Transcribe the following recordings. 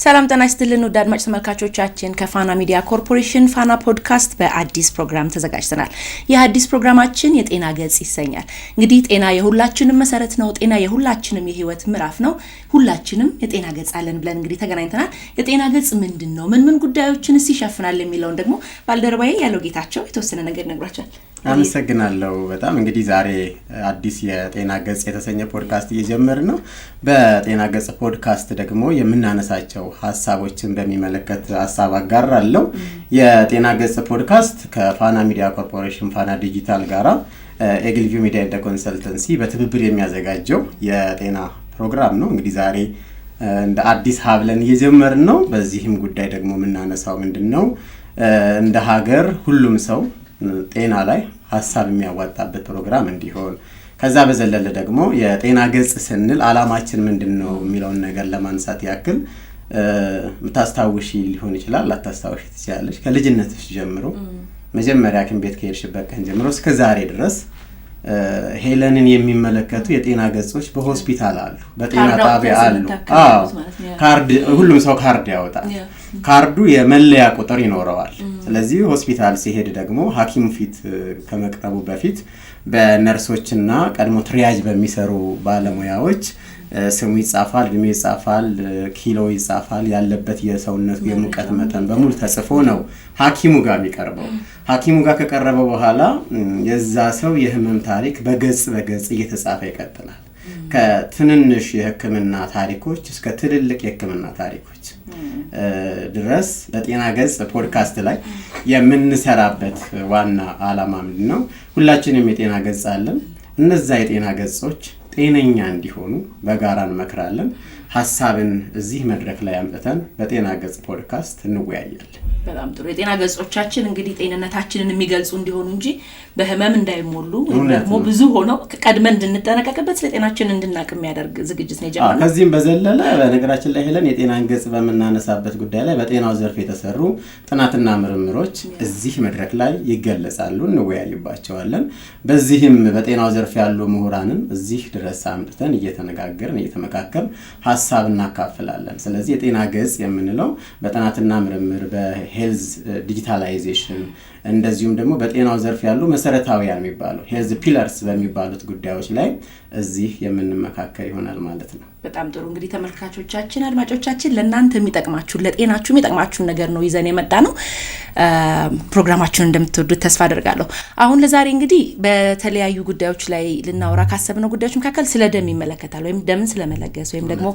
ሰላም ጤና ይስጥልን ውድ አድማጭ ተመልካቾቻችን ከፋና ሚዲያ ኮርፖሬሽን ፋና ፖድካስት በአዲስ ፕሮግራም ተዘጋጅተናል። የአዲስ ፕሮግራማችን የጤና ገጽ ይሰኛል። እንግዲህ ጤና የሁላችንም መሰረት ነው። ጤና የሁላችንም የህይወት ምዕራፍ ነው። ሁላችንም የጤና ገጽ አለን ብለን እንግዲህ ተገናኝተናል። የጤና ገጽ ምንድነው? ምን ጉዳዮችንስ ይሸፍናል የሚለውን ደግሞ ባልደረባዬ ያለው ጌታቸው የተወሰነ ነገር ነግራችኋል። አመሰግናለሁ በጣም እንግዲህ ዛሬ አዲስ የጤና ገጽ የተሰኘ ፖድካስት እየጀመርን ነው። በጤና ገጽ ፖድካስት ደግሞ የምናነሳቸው ሐሳቦችን በሚመለከት ሐሳብ አጋራለሁ። የጤና ገጽ ፖድካስት ከፋና ሚዲያ ኮርፖሬሽን ፋና ዲጂታል ጋራ ኤግልቪው ሚዲያ ኤንድ ኮንሰልተንሲ በትብብር የሚያዘጋጀው የጤና ፕሮግራም ነው። እንግዲህ ዛሬ እንደ አዲስ ሀብለን እየጀመርን ነው። በዚህም ጉዳይ ደግሞ የምናነሳው ምንድነው እንደ ሀገር ሁሉም ሰው ጤና ላይ ሐሳብ የሚያዋጣበት ፕሮግራም እንዲሆን ከዛ በዘለለ ደግሞ የጤና ገጽ ስንል አላማችን ምንድነው የሚለውን ነገር ለማንሳት ያክል ምታስታውሺ ሊሆን ይችላል ላታስታውሺ ትችላለሽ። ከልጅነትሽ ጀምሮ መጀመሪያ ሐኪም ቤት ከሄድሽበት ቀን ጀምሮ እስከ ዛሬ ድረስ ሄለንን የሚመለከቱ የጤና ገጾች በሆስፒታል አሉ፣ በጤና ጣቢያ አሉ። ካርድ ሁሉም ሰው ካርድ ያወጣል። ካርዱ የመለያ ቁጥር ይኖረዋል። ስለዚህ ሆስፒታል ሲሄድ ደግሞ ሐኪም ፊት ከመቅረቡ በፊት በነርሶችና ቀድሞ ትሪያጅ በሚሰሩ ባለሙያዎች ስሙ ይጻፋል፣ እድሜ ይጻፋል፣ ኪሎ ይጻፋል፣ ያለበት የሰውነት የሙቀት መጠን በሙሉ ተጽፎ ነው ሐኪሙ ጋር የሚቀርበው። ሐኪሙ ጋር ከቀረበ በኋላ የዛ ሰው የህመም ታሪክ በገጽ እየተጻፈ ይቀጥላል። ከትንንሽ የህክምና ታሪኮች እስከ ትልልቅ የህክምና ታሪኮች ድረስ በጤና ገጽ ፖድካስት ላይ የምንሰራበት ዋና ዓላማ ምንድነው? ሁላችንም የጤና ገጽ አለን። እነዛ የጤና ገጾች ጤነኛ እንዲሆኑ በጋራ እንመክራለን። ሐሳብን እዚህ መድረክ ላይ አምጥተን በጤና ገጽ ፖድካስት እንወያያለን። በጣም ጥሩ። የጤና ገጾቻችን እንግዲህ ጤንነታችንን የሚገልጹ እንዲሆኑ እንጂ በህመም እንዳይሞሉ ደግሞ ብዙ ሆነው ቀድመን እንድንጠነቀቅበት ለጤናችን እንድናቅ የሚያደርግ ዝግጅት ነው የጀመረው። ከዚህም በዘለለ በነገራችን ላይ ሄለን የጤናን ገጽ በመናነሳበት ጉዳይ ላይ በጤናው ዘርፍ የተሰሩ ጥናትና ምርምሮች እዚህ መድረክ ላይ ይገለጻሉ፣ እንወያይባቸዋለን። በዚህም በጤናው ዘርፍ ያሉ ምሁራንን እዚህ ድረስ አምጥተን እየተነጋገርን እየተመካከርን ሐሳብ እናካፍላለን። ስለዚህ የጤና ገጽ የምንለው በጥናትና ምርምር በሄልዝ ዲጂታላይዜሽን እንደዚሁም ደግሞ በጤናው ዘርፍ ያሉ መሰረታዊያን የሚባሉ ሄልዝ ፒለርስ በሚባሉት ጉዳዮች ላይ እዚህ የምንመካከር ይሆናል ማለት ነው። በጣም ጥሩ። እንግዲህ ተመልካቾቻችን፣ አድማጮቻችን ለእናንተ የሚጠቅማችሁ ለጤናችሁ የሚጠቅማችሁ ነገር ነው ይዘን የመጣ ነው። ፕሮግራማችንን እንደምትወዱት ተስፋ አደርጋለሁ። አሁን ለዛሬ እንግዲህ በተለያዩ ጉዳዮች ላይ ልናወራ ካሰብነው ጉዳዮች መካከል ስለ ደም ይመለከታል፣ ወይም ደምን ስለመለገስ ወይም ደግሞ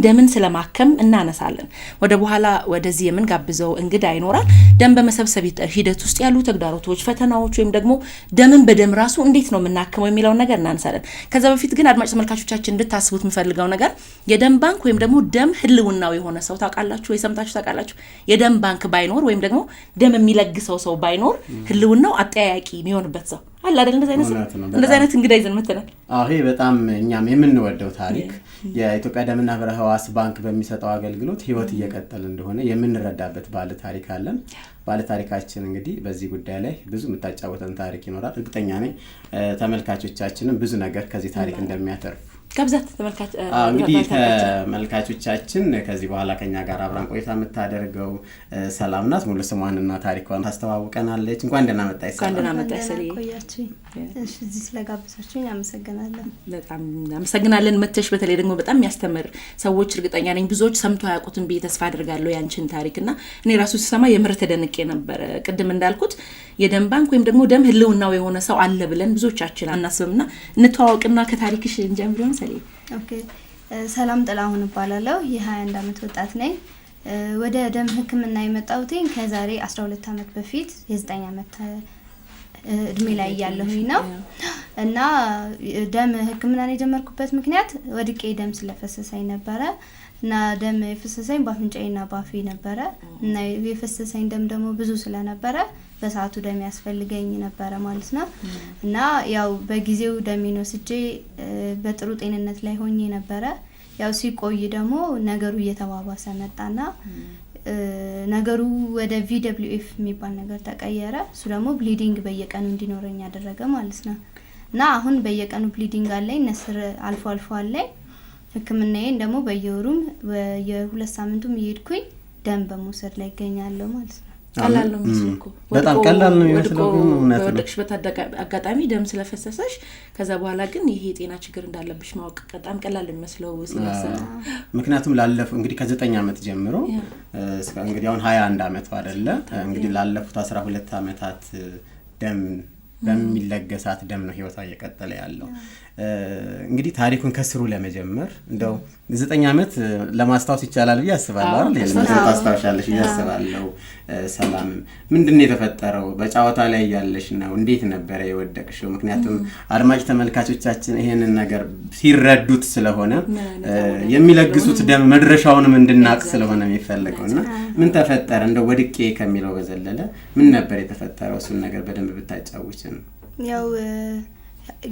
ደምን ስለማከም እናነሳለን። ወደ በኋላ ወደዚህ የምንጋብዘው እንግዳ ይኖራል። ደም በመሰብሰብ ሂደት ውስጥ ያሉ ተግዳሮቶች፣ ፈተናዎች ወይም ደግሞ ደምን በደም ራሱ እንዴት ነው የምናከመው የሚለውን ነገር እናነሳለን። ከዛ በፊት ግን አድማጭ ተመልካቾቻችን እንድታስቡት የምፈልገው ነገር የደም ባንክ ወይም ደግሞ ደም ህልውናው የሆነ ሰው ታውቃላችሁ ወይ ሰምታችሁ ታውቃላችሁ? የደም ባንክ ባይኖር ወይም ደግሞ ደም የሚለግሰው ሰው ባይኖር ህልውናው አጠያያቂ የሚሆንበት ሰው አለ አይደል? እንደዚህ አይነት እንግዳ ይዘን መተናል። ይሄ በጣም እኛም የምንወደው ታሪክ የኢትዮጵያ ደምና ህብረ ህዋስ ባንክ በሚሰጠው አገልግሎት ህይወት እየቀጠለ እንደሆነ የምንረዳበት ባለ ታሪክ አለን። ባለ ታሪካችን እንግዲህ በዚህ ጉዳይ ላይ ብዙ የምታጫወተን ታሪክ ይኖራል። እርግጠኛ ነኝ ተመልካቾቻችንም ብዙ ነገር ከዚህ ታሪክ እንደሚያተርፉ ጋብዛት እንግዲህ ተመልካቾቻችን ከዚህ በኋላ ከኛ ጋር አብራን ቆይታ የምታደርገው ሰላም ናት። ሙሉ ስሟንና ታሪኳን ታስተዋውቀናለች። እንኳን ደህና መጣሽ ሰላም። እንኳን ደህና መጣሽ ሰላም። እሺ እዚህ ስለጋበዛችሁኝ አመሰግናለሁ። በጣም አመሰግናለን መተሽ። በተለይ ደግሞ በጣም የሚያስተምር ሰዎች እርግጠኛ ነኝ ብዙዎች ሰምተው ያውቁትን ብዬ ተስፋ አደርጋለሁ ያንቺን ታሪክና እኔ ራሱ ስሰማ የምር ተደንቄ ነበር። ቅድም እንዳልኩት የደም ባንክ ወይም ደግሞ ደም ህልውናው የሆነ ሰው አለ ብለን ብዙዎቻችን አናስብምና እንተዋወቅና ከታሪክሽ እንጀምር። ኦኬ ሰላም ጥላሁን እባላለሁ። የ21 አመት ወጣት ነኝ። ወደ ደም ህክምና የመጣሁት ከዛሬ 12 አመት በፊት የ9 አመት እድሜ ላይ ያለሁኝ ነው እና ደም ህክምናን የጀመርኩበት ምክንያት ወድቄ ደም ስለፈሰሰኝ ነበረ እና ደም የፈሰሰኝ በአፍንጫዬና ባፌ ነበረ እና የፈሰሰኝ ደም ደግሞ ብዙ ስለነበረ በሰዓቱ ደም ያስፈልገኝ ነበረ ማለት ነው እና ያው በጊዜው ደሜን ወስጄ በጥሩ ጤንነት ላይ ሆኜ ነበረ። ያው ሲቆይ ደግሞ ነገሩ እየተባባሰ መጣና ነገሩ ወደ VWF የሚባል ነገር ተቀየረ። እሱ ደግሞ ብሊዲንግ በየቀኑ እንዲኖረኝ ያደረገ ማለት ነው እና አሁን በየቀኑ ብሊዲንግ አለኝ፣ ነስር አልፎ አለኝ ህክምናዬን ደግሞ በየወሩም በየ2 ሳምንቱም እየሄድኩኝ ደም በመውሰድ ላይ ይገኛለሁ ማለት ነው። ቀላል ነው የሚመስለው በጣም ቀላል ነው የሚመስለው ግን እውነት ነው። ወደቅሽ አጋጣሚ ደም ስለፈሰሰሽ ከዛ በኋላ ግን ይሄ የጤና ችግር እንዳለብሽ ማወቅ በጣም ቀላል ነው የሚመስለው ሲወሰድ። ምክንያቱም ላለፈው እንግዲህ ከ9 አመት ጀምሮ እስከ እንግዲህ አሁን 21 አመት አይደለ እንግዲህ ላለፉት 12 አመታት ደም በሚለገሳት ደም ነው ህይወቷ እየቀጠለ ያለው። እንግዲህ ታሪኩን ከስሩ ለመጀመር እንደው 9 አመት ለማስታወስ ይቻላል ብዬ አስባለሁ አይደል? ለምን ታስታውሻለሽ ብዬ አስባለሁ። ሰላም ምንድነው የተፈጠረው? በጫወታ ላይ ያለሽ ነው እንዴት ነበር የወደቅሽው? ምክንያቱም አድማጭ ተመልካቾቻችን ይሄንን ነገር ሲረዱት ስለሆነ የሚለግሱት ደም መድረሻውንም እንድናቅ ስለሆነ የሚፈልገውና ምን ተፈጠረ እንደው ወድቄ ከሚለው በዘለለ ምን ነበር የተፈጠረው? እሱን ነገር በደንብ ብታጫውችን። ያው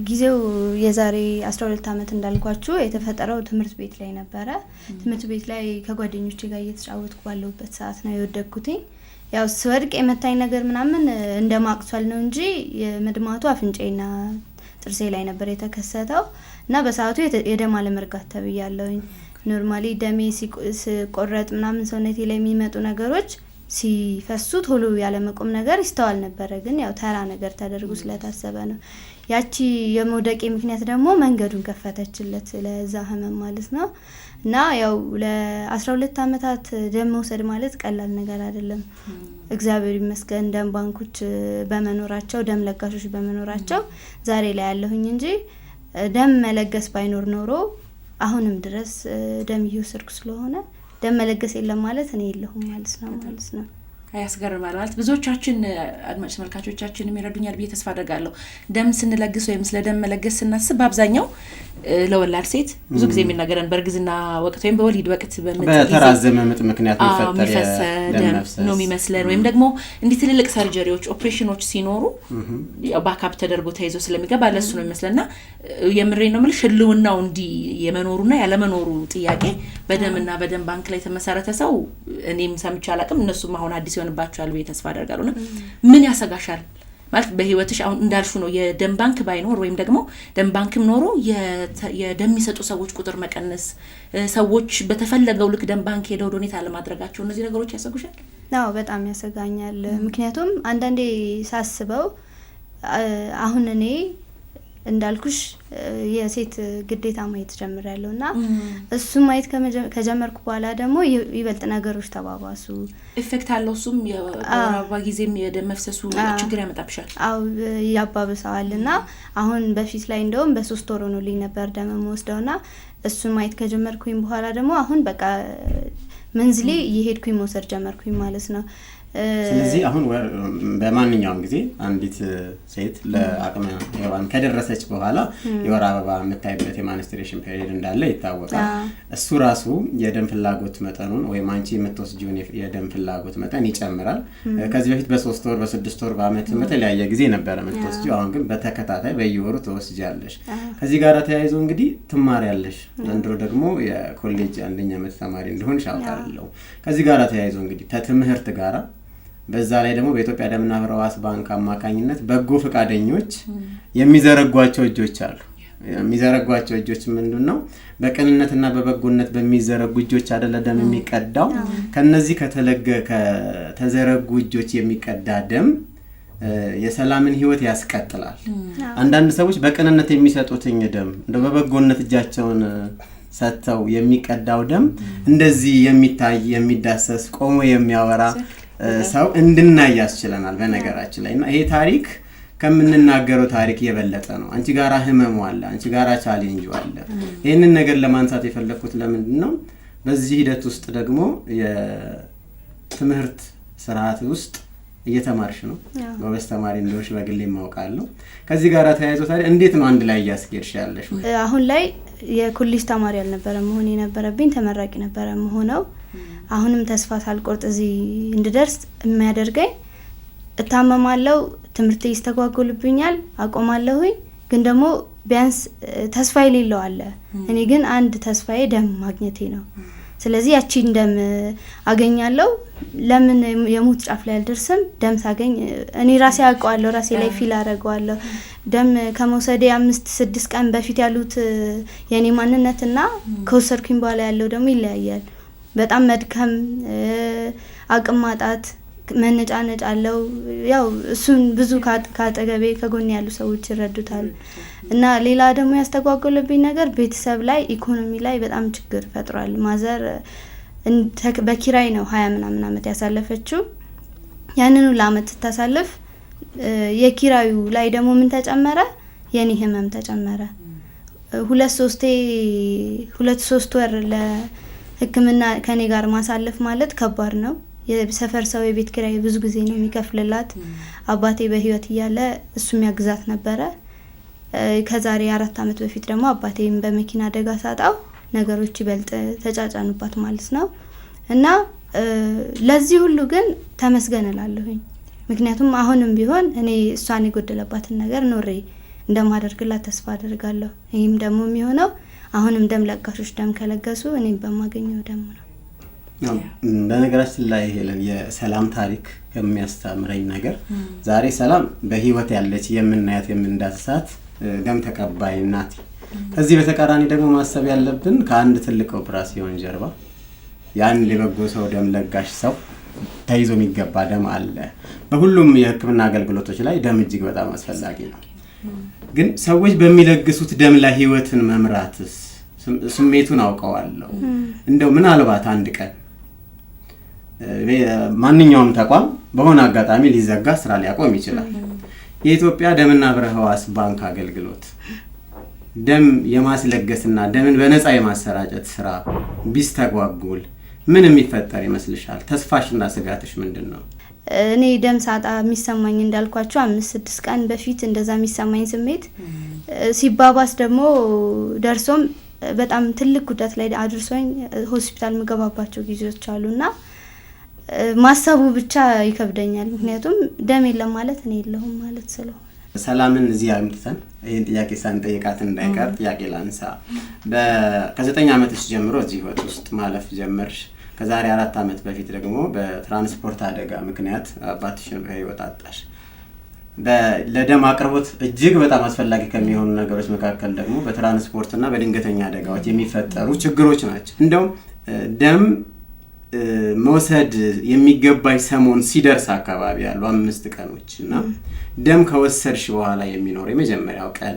ጊዜው የዛሬ 12 አመት እንዳልኳችሁ የተፈጠረው ትምህርት ቤት ላይ ነበረ። ትምህርት ቤት ላይ ከጓደኞቼ ጋር እየተጫወትኩ ባለሁበት ሰዓት ነው የወደቅኩትኝ። ያው ስወድቅ የመታኝ ነገር ምናምን እንደማቅሷል ነው እንጂ የመድማቱ አፍንጫዬና ጥርሴ ላይ ነበር የተከሰተው እና በሰዓቱ የደም አለመርጋት ተብያለሁኝ። ኖርማሊ ደሜ ሲቆረጥ ምናምን ሰውነቴ ላይ የሚመጡ ነገሮች ሲፈሱ ቶሎ ያለ መቆም ነገር ይስተዋል ነበር። ግን ያው ተራ ነገር ተደርጎ ስለታሰበ ነው። ያቺ የመውደቄ ምክንያት ደግሞ መንገዱን ከፈተችለት ለዛ ህመም ማለት ነው። እና ያው ለ12 አመታት ደም መውሰድ ማለት ቀላል ነገር አይደለም። እግዚአብሔር ይመስገን ደም ባንኮች በመኖራቸው ደም ለጋሾች በመኖራቸው ዛሬ ላይ ያለሁኝ እንጂ ደም መለገስ ባይኖር ኖሮ አሁንም ድረስ ደም እየወሰድኩ ስለሆነ ደም መለገስ የለም ማለት እኔ የለሁም ማለት ነው። ያስገርማል ማለት ብዙዎቻችን አድማጭ ተመልካቾቻችን የሚረዱኛል ብዬ ተስፋ አደርጋለሁ። ደም ስንለግስ ወይም ስለ ደም መለገስ ስናስብ አብዛኛው ለወላድ ሴት ብዙ ጊዜ የሚናገረን በርግዝና ወቅት ወይም በወሊድ ወቅት በተራዘመ ምጥ ምክንያት የሚፈጠር ደም ነው የሚመስለን ወይም ደግሞ እንዲህ ትልልቅ ሰርጀሪዎች ኦፕሬሽኖች ሲኖሩ ያው ባካፕ ተደርጎ ተይዞ ስለሚገባ ለሱ ነው የሚመስለና የምሬን ነው የምልሽ ህልውናው እንዲህ የመኖሩና ያለመኖሩ ጥያቄ በደምና በደም ባንክ ላይ ተመሰረተ ሰው እኔም ሰምቼ አላቅም እነሱም አሁን አዲስ ይሆንባቸዋል ብዬ ተስፋ አደርጋለሁና ምን ያሰጋሻል ማለት በህይወትሽ አሁን እንዳልሹ ነው የደም ባንክ ባይኖር ወይም ደግሞ ደም ባንክም ኖሮ የደም የሚሰጡ ሰዎች ቁጥር መቀነስ ሰዎች በተፈለገው ልክ ደም ባንክ ሄደው ዶኔት አለማድረጋቸው እነዚህ ነገሮች ያሰጉሻል? አዎ በጣም ያሰጋኛል። ምክንያቱም አንዳንዴ ሳስበው አሁን እኔ እንዳልኩሽ የሴት ግዴታ ማየት ጀምራለሁና እሱ ማየት ከጀመርኩ በኋላ ደግሞ ይበልጥ ነገሮች ተባባሱ። ኢፌክት አለው እሱም የአባባ ጊዜም የደም መፍሰሱ ችግር ያመጣብሻል? አዎ ያባብሳልና አሁን በፊት ላይ እንደውም በ3 ወር ሆኖልኝ ነበር ደም ወስደውና እሱን ማየት ከጀመርኩኝ በኋላ ደግሞ አሁን በቃ መንዝሌ እየሄድኩኝ መውሰድ ጀመርኩኝ ማለት ነው። ስለዚህ አሁን በማንኛውም ጊዜ አንዲት ሴት ለአቅመ ሔዋን ከደረሰች በኋላ የወር አበባ የምታይበት የማንስትሬሽን ፔሪድ እንዳለ ይታወቃል። እሱ ራሱ የደም ፍላጎት መጠኑን ወይም አንቺ የምትወስጂውን የደም ፍላጎት መጠን ይጨምራል። ከዚህ በፊት በ3 ወር በ6 ወር በአመት በተለያየ ጊዜ ነበር የምትወስጂው። አሁን ግን በተከታታይ በየወሩ ትወስጃለሽ። ከዚህ ጋር ተያይዞ እንግዲህ ትማሪያለሽ። ዘንድሮ ደግሞ የኮሌጅ አንደኛ ዓመት ተማሪ እንደሆንሽ አውቃለሁ። ከዚህ ጋር ተያይዞ እንግዲህ ከትምህርት ጋራ በዛ ላይ ደግሞ በኢትዮጵያ ደምና ሕዋስ ባንክ አማካኝነት በጎ ፈቃደኞች የሚዘረጓቸው እጆች አሉ። የሚዘረጓቸው እጆች ምንድነው? በቅንነትና በበጎነት በሚዘረጉ እጆች አይደለ ደም የሚቀዳው። ከነዚህ ከተዘረጉ እጆች የሚቀዳ ደም የሰላምን ህይወት ያስቀጥላል። አንዳንድ ሰዎች በቅንነት የሚሰጡትኝ ደም እንደው በበጎነት እጃቸውን ሰጥተው የሚቀዳው ደም እንደዚህ የሚታይ የሚዳሰስ ቆሞ የሚያወራ ሰው እንድናይ ያስችለናል በነገራችን ላይ እና ይሄ ታሪክ ከምንናገረው ታሪክ የበለጠ ነው። አንቺ ጋራ ህመሙ አለ፣ አንቺ ጋራ ቻሌንጅ አለ። ይሄንን ነገር ለማንሳት የፈለኩት ለምንድነው በዚህ ሂደት ውስጥ ደግሞ የትምህርት ስርዓት ውስጥ እየተማርሽ ነው። ጎበዝ ተማሪ እንደሆንሽ በግሌ ማውቃለሁ። ከዚህ ጋራ ተያይዞ ታዲያ እንዴት ነው አንድ ላይ ያስኬድሽ ያለሽ? አሁን ላይ የኮሌጅ ተማሪ አልነበረ መሆን የነበረብኝ ተመራቂ ነበረ መሆነው። አሁንም ተስፋ ሳልቆርጥ እዚህ እንድደርስ የሚያደርገኝ እታመማለሁ፣ ትምህርቴ ይስተጓጎልብኛል፣ አቆማለሁኝ። ግን ደግሞ ቢያንስ ተስፋ የሌለው አለ። እኔ ግን አንድ ተስፋዬ ደም ማግኘቴ ነው። ስለዚህ ያቺን ደም አገኛለሁ። ለምን የሞት ጫፍ ላይ አልደርስም? ደም ሳገኝ እኔ ራሴ አውቀዋለሁ፣ ራሴ ላይ ፊል አደርገዋለሁ። ደም ከመውሰዴ 5-6 ቀን በፊት ያሉት የኔ ማንነትና ከወሰድኩኝ በኋላ ያለው ደግሞ ይለያያል። በጣም መድከም፣ አቅም ማጣት፣ መነጫነጭ አለው። ያው እሱን ብዙ ካጠገቤ ከጎን ያሉ ሰዎች ይረዱታል። እና ሌላ ደግሞ ያስተጓጎለብኝ ነገር ቤተሰብ ላይ ኢኮኖሚ ላይ በጣም ችግር ፈጥሯል። ማዘር በኪራይ ነው 20 ምናምን አመት ያሳለፈችው። ያንኑ ለአመት ስታሳልፍ የኪራዩ ላይ ደግሞ ምን ተጨመረ? የኔ ህመም ተጨመረ። 2-3 ወር ለህክምና ከኔ ጋር ማሳለፍ ማለት ከባድ ነው። የሰፈር ሰው የቤት ኪራይ ብዙ ጊዜ ነው የሚከፍልላት። አባቴ በህይወት እያለ እሱም ያግዛት ነበረ። ከዛሬ 4 አመት በፊት ደግሞ አባቴም በመኪና አደጋ ሳጣው ነገሮች ይበልጥ ተጫጫኑባት ማለት ነው። እና ለዚህ ሁሉ ግን ተመስገን እላለሁኝ። ምክንያቱም አሁንም ቢሆን እኔ እሷን የጎደለባትን ነገር ኖሬ እንደማደርግላት ተስፋ አደርጋለሁ። ይህም ደግሞ የሚሆነው አሁንም ደም ለጋሾች ደም ከለገሱ እኔም በማገኘው ደም ነው። በነገራችን ላይ ሄለን የሰላም ታሪክ ከሚያስተምረኝ ነገር ዛሬ ሰላም በህይወት ያለች የምናያት የምንዳስሳት ደም ተቀባይ ናት። ከዚህ በተቃራኒ ደግሞ ማሰብ ያለብን ከአንድ ትልቅ ኦፕራሲዮን ጀርባ የአንድ የበጎ ሰው ደም ለጋሽ ሰው ተይዞ የሚገባ ደም አለ። በሁሉም የህክምና አገልግሎቶች ላይ ደም እጅግ በጣም አስፈላጊ ነው። ግን ሰዎች በሚለግሱት ደም ላይ ህይወትን መምራትስ ስሜቱን አውቀዋለሁ። እንደው ምናልባት አንድ ቀን ማንኛውም ተቋም በሆነ አጋጣሚ ሊዘጋ ስራ ሊያቆም ይችላል። የኢትዮጵያ ደምና ህብረ ህዋስ ባንክ አገልግሎት ደም የማስለገስና ደምን በነፃ የማሰራጨት ስራ ቢስተጓጉል ምን የሚፈጠር ይመስልሻል? ተስፋሽና ስጋትሽ ምንድነው? እኔ ደም ሳጣ የሚሰማኝ እንዳልኳችሁ 5-6 ቀን በፊት እንደዛ የሚሰማኝ ስሜት ሲባባስ ደግሞ ደርሶም በጣም ትልቅ ጉዳት ላይ አድርሶኝ ሆስፒታል ምገባባቸው ጊዜዎች አሉና ማሰቡ ብቻ ይከብደኛል። ምክንያቱም ደም የለም ማለት እኔ የለሁም ማለት ስለሆነ ሰላምን እዚህ አምጥተን ይሄን ጥያቄ ሳንጠይቃት እንዳይቀር ጥያቄ ላንሳ። ከ9 አመትሽ ጀምሮ እዚህ ህይወት ውስጥ ማለፍ ጀመርሽ። ከዛሬ 4 አመት በፊት ደግሞ በትራንስፖርት አደጋ ምክንያት አባትሽን በህይወት አጣሽ። ለደም አቅርቦት እጅግ በጣም አስፈላጊ ከሚሆኑ ነገሮች መካከል ደግሞ በትራንስፖርትና በድንገተኛ አደጋዎች የሚፈጠሩ ችግሮች ናቸው። እንደውም ደም መውሰድ የሚገባኝ ሰሞን ሲደርስ አካባቢ ያሉ 5 ቀኖች እና ደም ከወሰድሽ በኋላ የሚኖር የመጀመሪያው ቀን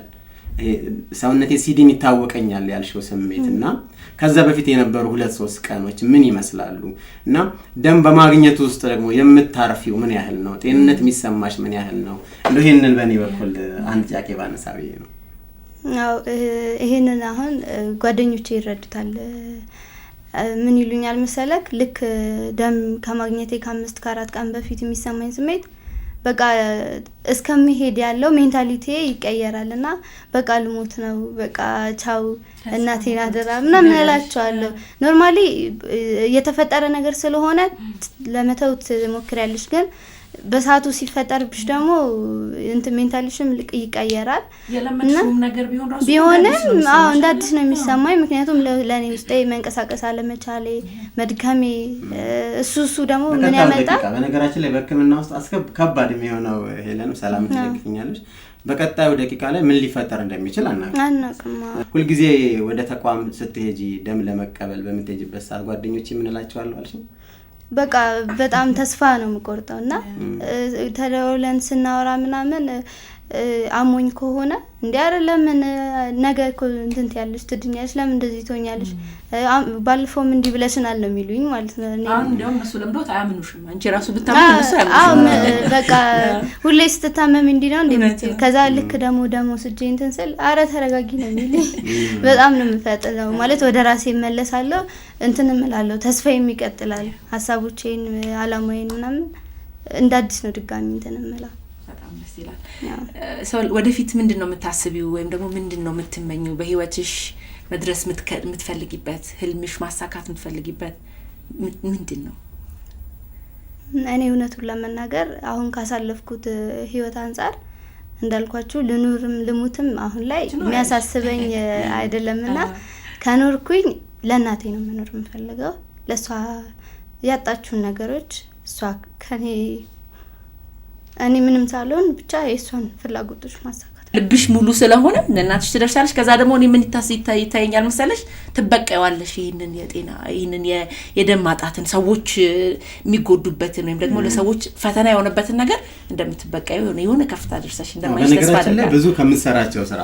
ሰውነቴ ሲድን ይታወቀኛል ያልሽው ስሜትና ከዛ በፊት የነበሩ 2-3 ቀኖች ምን ይመስላሉ? እና ደም በማግኘት ውስጥ ደግሞ የምታርፊው ምን ያህል ነው? ጤንነት የሚሰማሽ ምን ያህል ነው? ይሄንን በእኔ በኩል አንድ ጥያቄ ባነሳ ብዬ ነው። አዎ ይሄንን አሁን ጓደኞቼ ይረዱታል። ምን ይሉኛል መሰለክ? ልክ ደም ከማግኘቴ ከ5-4 ቀን በፊት የሚሰማኝ ስሜት በቃ እስከሚሄድ ያለው ሜንታሊቲ ይቀየራልና በቃ ልሞት ነው፣ በቃ ቻው እናቴን አደራ ምናምን እላቸዋለሁ። ኖርማሊ የተፈጠረ ነገር ስለሆነ ለመተው ትሞክሪያለሽ፣ ግን በሰዓቱ ሲፈጠርብሽ ደግሞ ሜንታሊሽም ይቀየራል። የለመድሽውም ነገር ቢሆንም እንደ አዲስ ነው የሚሰማኝ። ምክንያቱም ለኔ ውስጥ መንቀሳቀስ አለመቻሌ፣ መድከሜ እሱ ደግሞ ምን ያመጣል? በነገራችን ላይ በህክምና ውስጥ ከባድ የሚሆነው ሄለን ሰላም ትልክኛለሽ፣ በቀጣዩ ደቂቃ ላይ ምን ሊፈጠር እንደሚችል አናውቅም። ሁልጊዜ ወደ ተቋም ስትሄጂ ደም ለመቀበል በምትሄጂበት ሰዓት ጓደኞቼ ምን እላቸዋለሁ አልሽ? በቃ በጣም ተስፋ ነው የምቆርጠውና ተደውለን ስናወራ ምናምን አሞኝ ከሆነ እንዴ አይደለም ነገ እኮ እንትን ያለሽ ትድኛለሽ፣ ለምን እንደዚህ ትሆኛለሽ? ባልፎም እንዲ ብለሽናል ነው የሚሉኝ ማለት ነው። አሁን እንደውም እሱ ለምዶት አያምኑሽም። አንቺ ራሱ ብታመም እሱ አያምኑሽም። በቃ ሁሌ ስትታመም እንዲ ነው እንዴ? ከዛ ልክ ደግሞ ስጄ እንትን ስል አረ ተረጋጊ ነው የሚሉኝ። በጣም ነው የምፈጥነው ማለት ወደ ራሴ እመለሳለሁ፣ እንትን እምላለሁ፣ ተስፋዬም ይቀጥላል፣ ሀሳቦቼን አላማዬን ምናምን እንደ አዲስ ነው ድጋሚ እንትን እምላለሁ። በጣም ደስ ይላል። ሰው ወደፊት ምንድነው የምታስቢው ወይም ደግሞ ምንድነው የምትመኙው በህይወትሽ መድረስ የምትፈልጊበት ህልምሽ ማሳካት የምትፈልጊበት ምንድነው? እኔ እውነቱን ለመናገር አሁን ካሳለፍኩት ህይወት አንፃር እንዳልኳችሁ ልኑርም ልሙትም አሁን ላይ የሚያሳስበኝ አይደለምና ከኖርኩኝ ለእናቴ ነው መኖር የምፈልገው። ለሷ ያጣችውን ነገሮች እሷ ከኔ እኔ ምንም ሳልሆን ብቻ የእሷን ፍላጎቶች ማሳካት ልብሽ ሙሉ ስለሆነ ለእናትሽ ትደርሻለሽ። ከዛ ደግሞ እኔ ምን ይታየኛል መሰለሽ ትበቀያለሽ ይሄንን የደም ማጣትን ሰዎች የሚጎዱበትን ወይም ደግሞ ለሰዎች ፈተና የሆነበትን ነገር እንደምትበቀዩ የሆነ ከፍታ ደርሰሽ እንደማይሽ ተስፋ አደርጋለሁ። ብዙ ከምትሰራቸው ስራ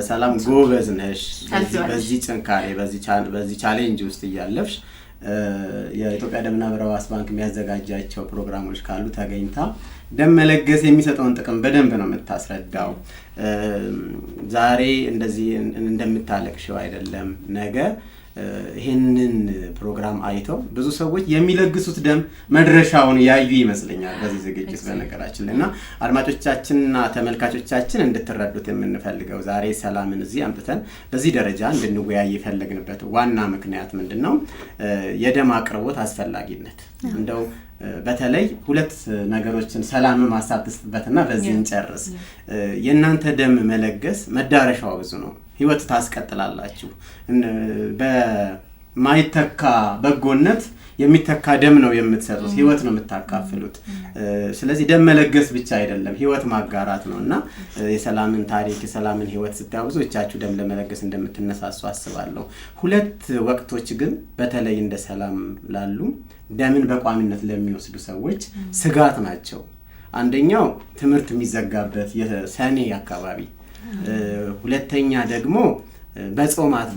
ሰላም ጎበዝ ነሽ። በዚህ ጭንካሬ በዚህ ቻሌንጅ ውስጥ እያለፍሽ የኢትዮጵያ ደምና ሕዋስ ባንክ የሚያዘጋጃቸው ፕሮግራሞች ካሉ ተገኝታ ደም መለገስ የሚሰጠውን ጥቅም በደንብ ነው የምታስረዳው። ዛሬ እንደዚህ እንደምታለቅሽው አይደለም፣ ነገ ይሄንን ፕሮግራም አይተው ብዙ ሰዎች የሚለግሱት ደም መድረሻውን ያዩ ይመስለኛል በዚህ ዝግጅት። በነገራችን እና አድማጮቻችንና ተመልካቾቻችን እንድትረዱት የምንፈልገው ዛሬ ሰላምን እዚህ አምጥተን በዚህ ደረጃ እንድንወያይ የፈለግንበት ዋና ምክንያት ምንድነው? የደም አቅርቦት አስፈላጊነት። እንደው በተለይ ሁለት ነገሮችን ሰላም ማሳብ ትስጥበትና በዚህ እንጨርስ። የእናንተ ደም መለገስ መዳረሻው ብዙ ነው። ህይወት ታስቀጥላላችሁ። በማይተካ በጎነት የሚተካ ደም ነው የምትሰጡት፣ ህይወት ነው የምታካፍሉት። ስለዚህ ደም መለገስ ብቻ አይደለም፣ ህይወት ማጋራት ነውና የሰላምን ታሪክ የሰላምን ህይወት ስታዩ ብዙዎቻችሁ ደም ለመለገስ እንደምትነሳሱ አስባለሁ። ሁለት ወቅቶች ግን በተለይ እንደ ሰላም ላሉ ደምን በቋሚነት ለሚወስዱ ሰዎች ስጋት ናቸው። አንደኛው ትምህርት የሚዘጋበት የሰኔ አካባቢ፣ ሁለተኛ ደግሞ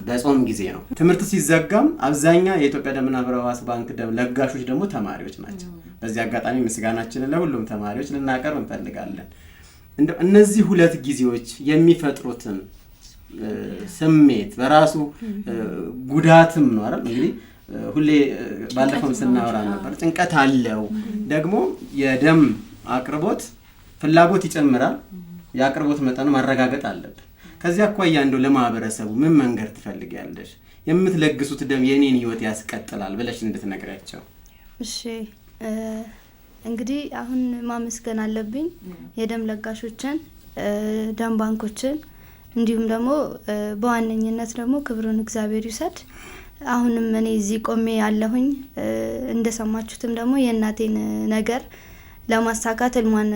በጾም ጊዜ ነው። ትምህርት ሲዘጋም አብዛኛ የኢትዮጵያ ደምና ሕዋስ ባንክ ደም ለጋሾች ደግሞ ተማሪዎች ናቸው። በዚህ አጋጣሚ ምስጋናችንን ለሁሉም ተማሪዎች ልናቀርብ እንፈልጋለን። እነዚህ ሁለት ጊዜዎች የሚፈጥሩትን ስሜት በራሱ ጉዳትም ነው አይደል? እንግዲህ ሁሌ ባለፈው ስናወራ ነበር፣ ጭንቀት አለው። ደግሞ የደም አቅርቦት ፍላጎት ይጨምራል። የአቅርቦት መጠኑ ማረጋገጥ አለበት። ከዚያ አኳያ እንደው ለማህበረሰቡ ምን መንገር ትፈልጊያለሽ? የምትለግሱት ደም የኔን ህይወት ያስቀጥላል ብለሽ እንድትነግሪያቸው። እሺ፣ እንግዲህ አሁን ማመስገን አለብኝ የደም ለጋሾችን፣ ደም ባንኮችን፣ እንዲሁም ደግሞ በዋነኝነት ደግሞ ክብሩን እግዚአብሔር ይውሰድ። አሁንም እኔ እዚህ ቆሜ ያለሁኝ እንደሰማችሁትም ደግሞ የእናቴን ነገር ለማሳካት ህልሟን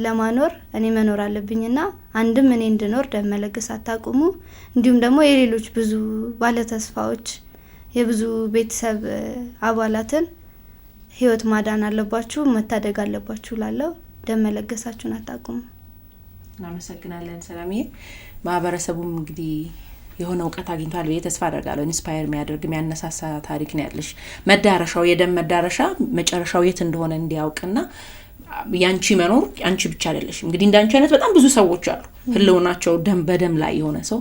ለማኖር እኔ መኖር አለብኝና አንድም እኔ እንድኖር ደም መለገስ አታቁሙ። እንዲሁም ደግሞ የሌሎች ብዙ ባለተስፋዎች የብዙ ቤተሰብ አባላትን ህይወት ማዳን አለባችሁ፣ መታደግ አለባችሁ። ላለው ደም መለገሳችሁን አታቁሙ። እናመሰግናለን ሰላምዬ። ማህበረሰቡም እንግዲህ የሆነ እውቀት አግኝቷል ብዬ ተስፋ አደርጋለሁ። ኢንስፓየር የሚያደርግ የሚያነሳሳ ታሪክ ነው ያለሽ። መዳረሻው የደም መዳረሻ መጨረሻው የት እንደሆነ እንዲያውቅና ያንቺ መኖር አንቺ ብቻ አይደለሽም። እንግዲህ እንዳንቺ አይነት በጣም ብዙ ሰዎች አሉ ህልውናቸው ደም በደም ላይ የሆነ ሰው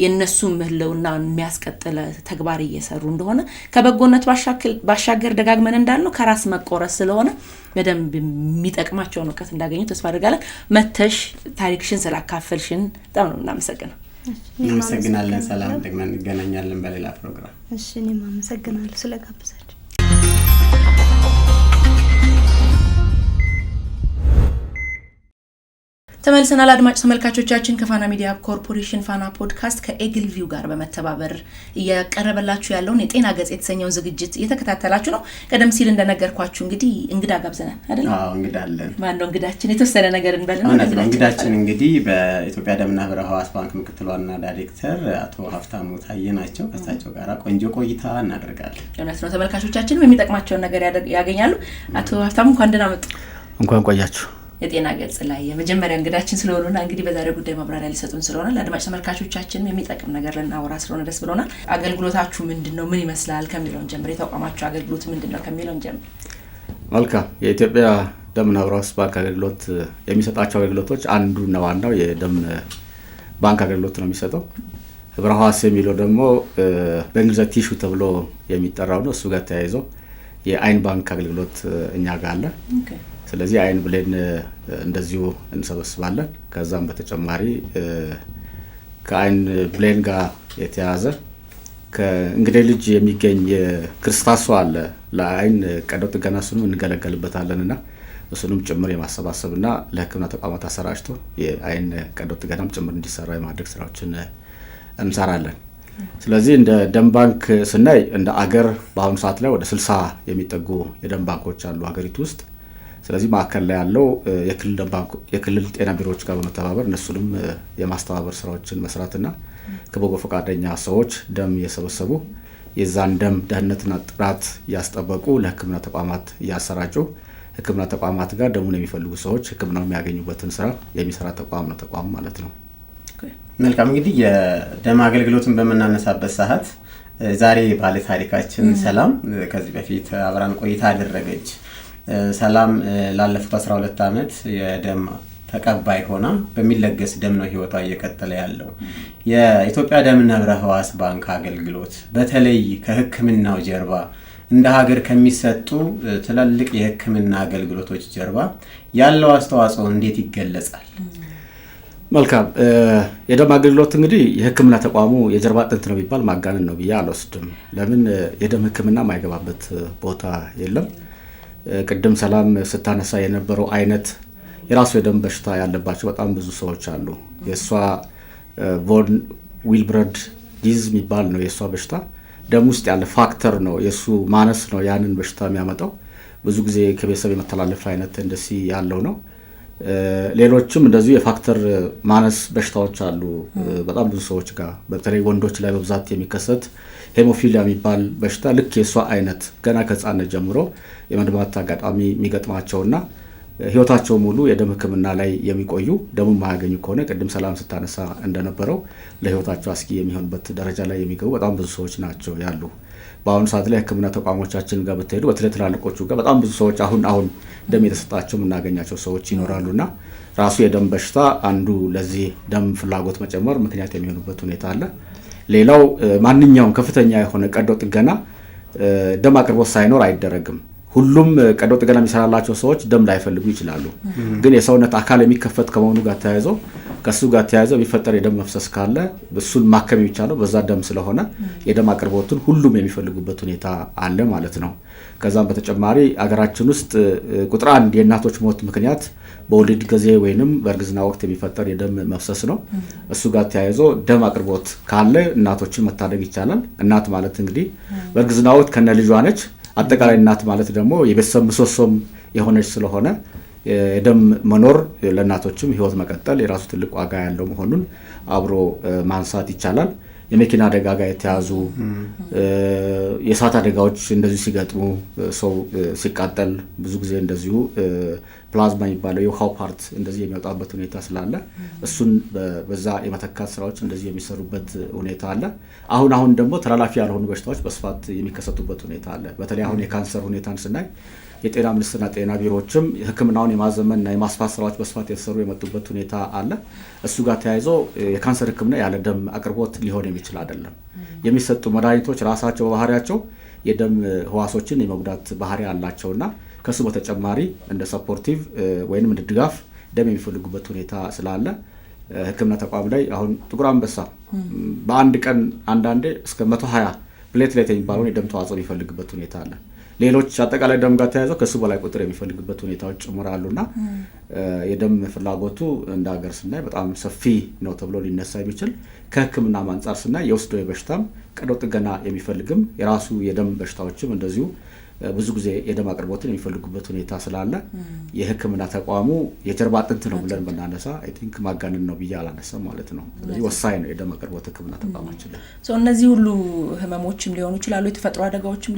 የነሱም ህልውና የሚያስቀጥለ ተግባር እየሰሩ እንደሆነ ከበጎነት ባሻገር ደጋግመን እንዳልነው ከራስ መቆረስ ስለሆነ በደንብ የሚጠቅማቸውን እውቀት እንዳገኙ ተስፋ አደርጋለሁ። መተሽ ታሪክሽን ስላካፈልሽን በጣም ነው እናመሰግናለን። እናመሰግናለን ሰላም። ደግመን እንገናኛለን በሌላ ፕሮግራም። እሺ፣ እኔም አመሰግናለሁ ስለጋበዛችሁ። ተመልሰናል። አድማጭ ተመልካቾቻችን ከፋና ሚዲያ ኮርፖሬሽን ፋና ፖድካስት ከኤግል ቪው ጋር በመተባበር እያቀረበላችሁ ያለውን የጤና ገጽ የተሰኘውን ዝግጅት እየተከታተላችሁ ነው። ቀደም ሲል እንደነገርኳችሁ እንግዲህ እንግዳ ጋብዘናል አይደል? አዎ፣ እንግዳ አለን። ማን ነው እንግዳችን? የተወሰነ ነገር እንበልና እንግዳችን እንግዲህ በኢትዮጵያ ደምና ሕዋስ ባንክ ምክትል ዋና ዳይሬክተር አቶ ሀፍታሙ ታዬ ናቸው። ከእሳቸው ጋር ቆንጆ ቆይታ እናደርጋለን። እውነት ነው። ተመልካቾቻችን የሚጠቅማቸውን ነገር ያገኛሉ። አቶ ሀፍታሙ እንኳን ደህና መጡ። እንኳን ቆያችሁ። የጤና ገጽ ላይ የመጀመሪያ እንግዳችን ስለሆኑና እንግዲህ በዛሬው ጉዳይ ማብራሪያ ሊሰጡን ስለሆነ ለአድማጭ ተመልካቾቻችንም የሚጠቅም ነገር ልናወራ ስለሆነ ደስ ብሎናል። አገልግሎታችሁ ምንድነው? ምን ይመስላል ከሚለውን ጀምር። የተቋማችሁ አገልግሎት ምንድነው ከሚለውን ጀምር። መልካም። የኢትዮጵያ ደምና ሕዋስ ባንክ አገልግሎት የሚሰጣቸው አገልግሎቶች አንዱና ዋናው የደም ባንክ አገልግሎት ነው የሚሰጠው። ህብረ ሕዋስ የሚለው ደግሞ በእንግሊዝኛ ቲሹ ተብሎ የሚጠራው ነው። እሱ ጋር ተያይዞ የአይን ባንክ አገልግሎት እኛ ጋር አለ። ስለዚህ አይን ብሌን እንደዚሁ እንሰበስባለን። ከዛም በተጨማሪ ከአይን ብሌን ጋር የተያዘ ከእንግዲህ ልጅ የሚገኝ ክርስታሱ አለ ለአይን ቀዶ ጥገና እሱንም እንገለገልበታለንና እሱንም ጭምር የማሰባሰብና ለሕክምና ተቋማት አሰራጭቶ የአይን ቀዶ ጥገናም ጭምር እንዲሰራ የማድረግ ስራዎችን እንሰራለን። ስለዚህ እንደ ደም ባንክ ስናይ እንደ አገር በአሁኑ ሰዓት ላይ ወደ 60 የሚጠጉ የደም ባንኮች አሉ ሀገሪቱ ውስጥ። ስለዚህ ማዕከል ላይ ያለው የክልል ጤና ቢሮዎች ጋር በመተባበር እነሱንም የማስተባበር ስራዎችን መስራትና ከበጎ ፈቃደኛ ሰዎች ደም እየሰበሰቡ የዛን ደም ደህንነትና ጥራት እያስጠበቁ ለሕክምና ተቋማት እያሰራጩ ሕክምና ተቋማት ጋር ደሙን የሚፈልጉ ሰዎች ሕክምናው የሚያገኙበትን ስራ የሚሰራ ተቋም ነው ተቋም ማለት ነው። መልካም። እንግዲህ የደም አገልግሎትን በመናነሳበት ሰዓት ዛሬ ባለ ታሪካችን ሰላም ከዚህ በፊት አብራን ቆይታ አደረገች። ሰላም ላለፉት 12 ዓመት የደም ተቀባይ ሆና በሚለገስ ደም ነው ህይወቷ እየቀጠለ ያለው። የኢትዮጵያ ደምና ህብረ ህዋስ ባንክ አገልግሎት በተለይ ከህክምናው ጀርባ እንደ ሀገር ከሚሰጡ ትላልቅ የህክምና አገልግሎቶች ጀርባ ያለው አስተዋጽኦ እንዴት ይገለጻል? መልካም። የደም አገልግሎት እንግዲህ የህክምና ተቋሙ የጀርባ አጥንት ነው ቢባል ማጋነን ነው ብዬ አልወስድም። ለምን የደም ህክምና ማይገባበት ቦታ የለም። ቅድም ሰላም ስታነሳ የነበረው አይነት የራሱ የደም በሽታ ያለባቸው በጣም ብዙ ሰዎች አሉ። የእሷ ቮን ዊልብረድ ዲዝ የሚባል ነው የእሷ በሽታ። ደም ውስጥ ያለ ፋክተር ነው፣ የእሱ ማነስ ነው ያንን በሽታ የሚያመጣው። ብዙ ጊዜ ከቤተሰብ የመተላለፍ አይነት እንደዚህ ያለው ነው። ሌሎችም እንደዚሁ የፋክተር ማነስ በሽታዎች አሉ በጣም ብዙ ሰዎች ጋር፣ በተለይ ወንዶች ላይ በብዛት የሚከሰት ሄሞፊሊያ የሚባል በሽታ ልክ የእሷ አይነት ገና ከህፃነት ጀምሮ የመድማት አጋጣሚ የሚገጥማቸውና ህይወታቸው ሙሉ የደም ህክምና ላይ የሚቆዩ ደሙ ማያገኙ ከሆነ ቅድም ሰላም ስታነሳ እንደነበረው ለህይወታቸው አስጊ የሚሆንበት ደረጃ ላይ የሚገቡ በጣም ብዙ ሰዎች ናቸው ያሉ። በአሁኑ ሰዓት ላይ ህክምና ተቋሞቻችን ጋር ብትሄዱ በተለይ ትላልቆቹ ጋር በጣም ብዙ ሰዎች አሁን ደም የተሰጣቸው የምናገኛቸው ሰዎች ይኖራሉና ራሱ የደም በሽታ አንዱ ለዚህ ደም ፍላጎት መጨመር ምክንያት የሚሆኑበት ሁኔታ አለ። ሌላው ማንኛውም ከፍተኛ የሆነ ቀዶ ጥገና ደም አቅርቦት ሳይኖር አይደረግም። ሁሉም ቀዶ ጥገና የሚሰራላቸው ሰዎች ደም ላይፈልጉ ይችላሉ። ግን የሰውነት አካል የሚከፈት ከመሆኑ ጋር ተያይዞ ከሱ ጋር ተያይዞ የሚፈጠር የደም መፍሰስ ካለ እሱን ማከም የሚቻለው በዛ ደም ስለሆነ የደም አቅርቦቱን ሁሉም የሚፈልጉበት ሁኔታ አለ ማለት ነው። ከዛም በተጨማሪ አገራችን ውስጥ ቁጥር 1 የእናቶች ሞት ምክንያት በወሊድ ጊዜ ወይንም በእርግዝና ወቅት የሚፈጠር የደም መፍሰስ ነው። እሱ ጋር ተያይዞ ደም አቅርቦት ካለ እናቶችን መታደግ ይቻላል። እናት ማለት እንግዲህ በእርግዝና ወቅት ከነ ልጇ ነች። አጠቃላይ እናት ማለት ደግሞ የቤተሰብ ምሰሶም የሆነች ስለሆነ የደም መኖር ለእናቶችም ህይወት መቀጠል የራሱ ትልቅ ዋጋ ያለው መሆኑን አብሮ ማንሳት ይቻላል። የመኪና አደጋ ጋር የተያዙ የእሳት አደጋዎች እንደዚሁ ሲገጥሙ ሰው ሲቃጠል ብዙ ጊዜ እንደዚሁ ፕላዝማ የሚባለው የውሃው ፓርት እንደዚህ የሚወጣበት ሁኔታ ስላለ እሱን በዛ የመተካት ስራዎች እንደዚህ የሚሰሩበት ሁኔታ አለ። አሁን ደግሞ ተላላፊ ያልሆኑ በሽታዎች በስፋት የሚከሰቱበት ሁኔታ አለ። በተለይ አሁን የካንሰር ሁኔታን ስናይ የጤና ሚኒስቴርና ጤና ቢሮዎችም ህክምናውን የማዘመንና የማስፋት ስራዎች በስፋት የተሰሩ የመጡበት ሁኔታ አለ። እሱ ጋር ተያይዞ የካንሰር ህክምና ያለ ደም አቅርቦት ሊሆን የሚችል አይደለም። የሚሰጡ መድኃኒቶች ራሳቸው በባህሪያቸው የደም ህዋሶችን የመጉዳት ባህሪ አላቸውና ከሱ በተጨማሪ እንደ ሰፖርቲቭ ወይንም እንደ ድጋፍ ደም የሚፈልጉበት ሁኔታ ስላለ ህክምና ተቋም ላይ አሁን ጥቁር አንበሳ በአንድ ቀን አንዳንዴ እስከ 120 ፕሌትሌት የሚባለውን የደም ተዋጽኦ የሚፈልግበት ሁኔታ አለ። ሌሎች አጠቃላይ ደም ጋር ተያይዘው ከሱ በላይ ቁጥር የሚፈልግበት ሁኔታዎች ጨምራሉና የደም ፍላጎቱ እንደ ሀገር ስናይ በጣም ሰፊ ነው ተብሎ ሊነሳ የሚችል ከህክምና አንጻር ስናይ የውስጥ ደዌ በሽታም ቀዶ ጥገና የሚፈልግም የራሱ የደም በሽታዎችም እንደዚሁ ብዙ ጊዜ የደም አቅርቦትን የሚፈልጉበት ሁኔታ ስላለ የህክምና ተቋሙ የጀርባ አጥንት ነው ብለን ብናነሳ አይ ቲንክ ማጋነን ነው ብዬ አላነሳም ማለት ነው። ስለዚህ ወሳኝ ነው የደም አቅርቦት ህክምና ተቋማችን ላይ። እነዚህ ሁሉ ህመሞችም ሊሆኑ ይችላሉ፣ የተፈጥሮ አደጋዎችም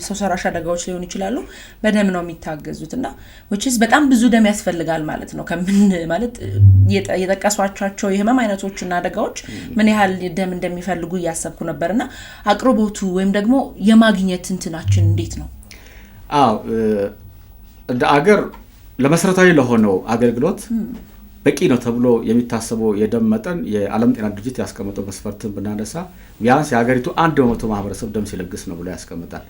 ሰው ሰራሽ አደጋዎች ሊሆኑ ይችላሉ፣ በደም ነው የሚታገዙት እና which is በጣም ብዙ ደም ያስፈልጋል ማለት ነው። ከምን ማለት የጠቀሷቸው የህመም አይነቶችና አደጋዎች ምን ያህል ደም እንደሚፈልጉ እያሰብኩ ነበርና አቅርቦቱ ወይም ደግሞ የማግኘት እንትናችን እንዴት ነው? እንደ አገር ለመሰረታዊ ለሆነው አገልግሎት በቂ ነው ተብሎ የሚታሰበው የደም መጠን የዓለም ጤና ድርጅት ያስቀመጠው መስፈርትን ብናነሳ ቢያንስ የሀገሪቱ 1% ማህበረሰብ ደም ሲለግስ ነው ብሎ ያስቀምጣል።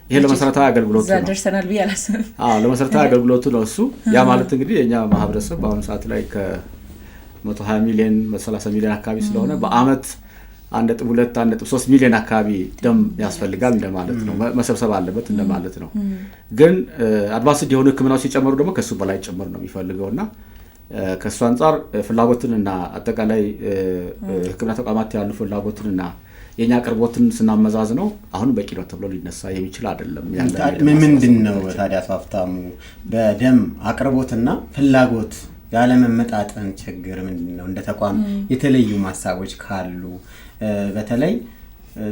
ይሄ ለመሰረታዊ አገልግሎት ነው። ደርሰናል ቢያላሰብ ለመሰረታዊ አገልግሎቱ ነው እሱ። ያ ማለት እንግዲህ የኛ ማህበረሰብ በአሁኑ ሰዓት ላይ ከ120 ሚሊዮን 30 ሚሊዮን አካባቢ ስለሆነ በአመት 1.3 ሚሊዮን አካባቢ ደም ያስፈልጋል እንደማለት ነው። መሰብሰብ አለበት እንደማለት ነው። ግን አድቫንስድ የሆኑ ህክምናዎች ሲጨመሩ ደግሞ ከሱ በላይ ጨምር ነው የሚፈልገውና ከእሱ አንጻር ፍላጎትንና አጠቃላይ ሕክምና ተቋማት ያሉ ፍላጎትንና የኛ አቅርቦትን ስናመዛዝ ነው አሁን በቂ ነው ተብሎ ሊነሳ የሚችል አይደለም። ምንድነው ታዲያ ሀብታሙ በደም አቅርቦትና ፍላጎት ያለመመጣጠን ችግር ምንድነው? እንደ ተቋም የተለዩ ማሳቦች ካሉ በተለይ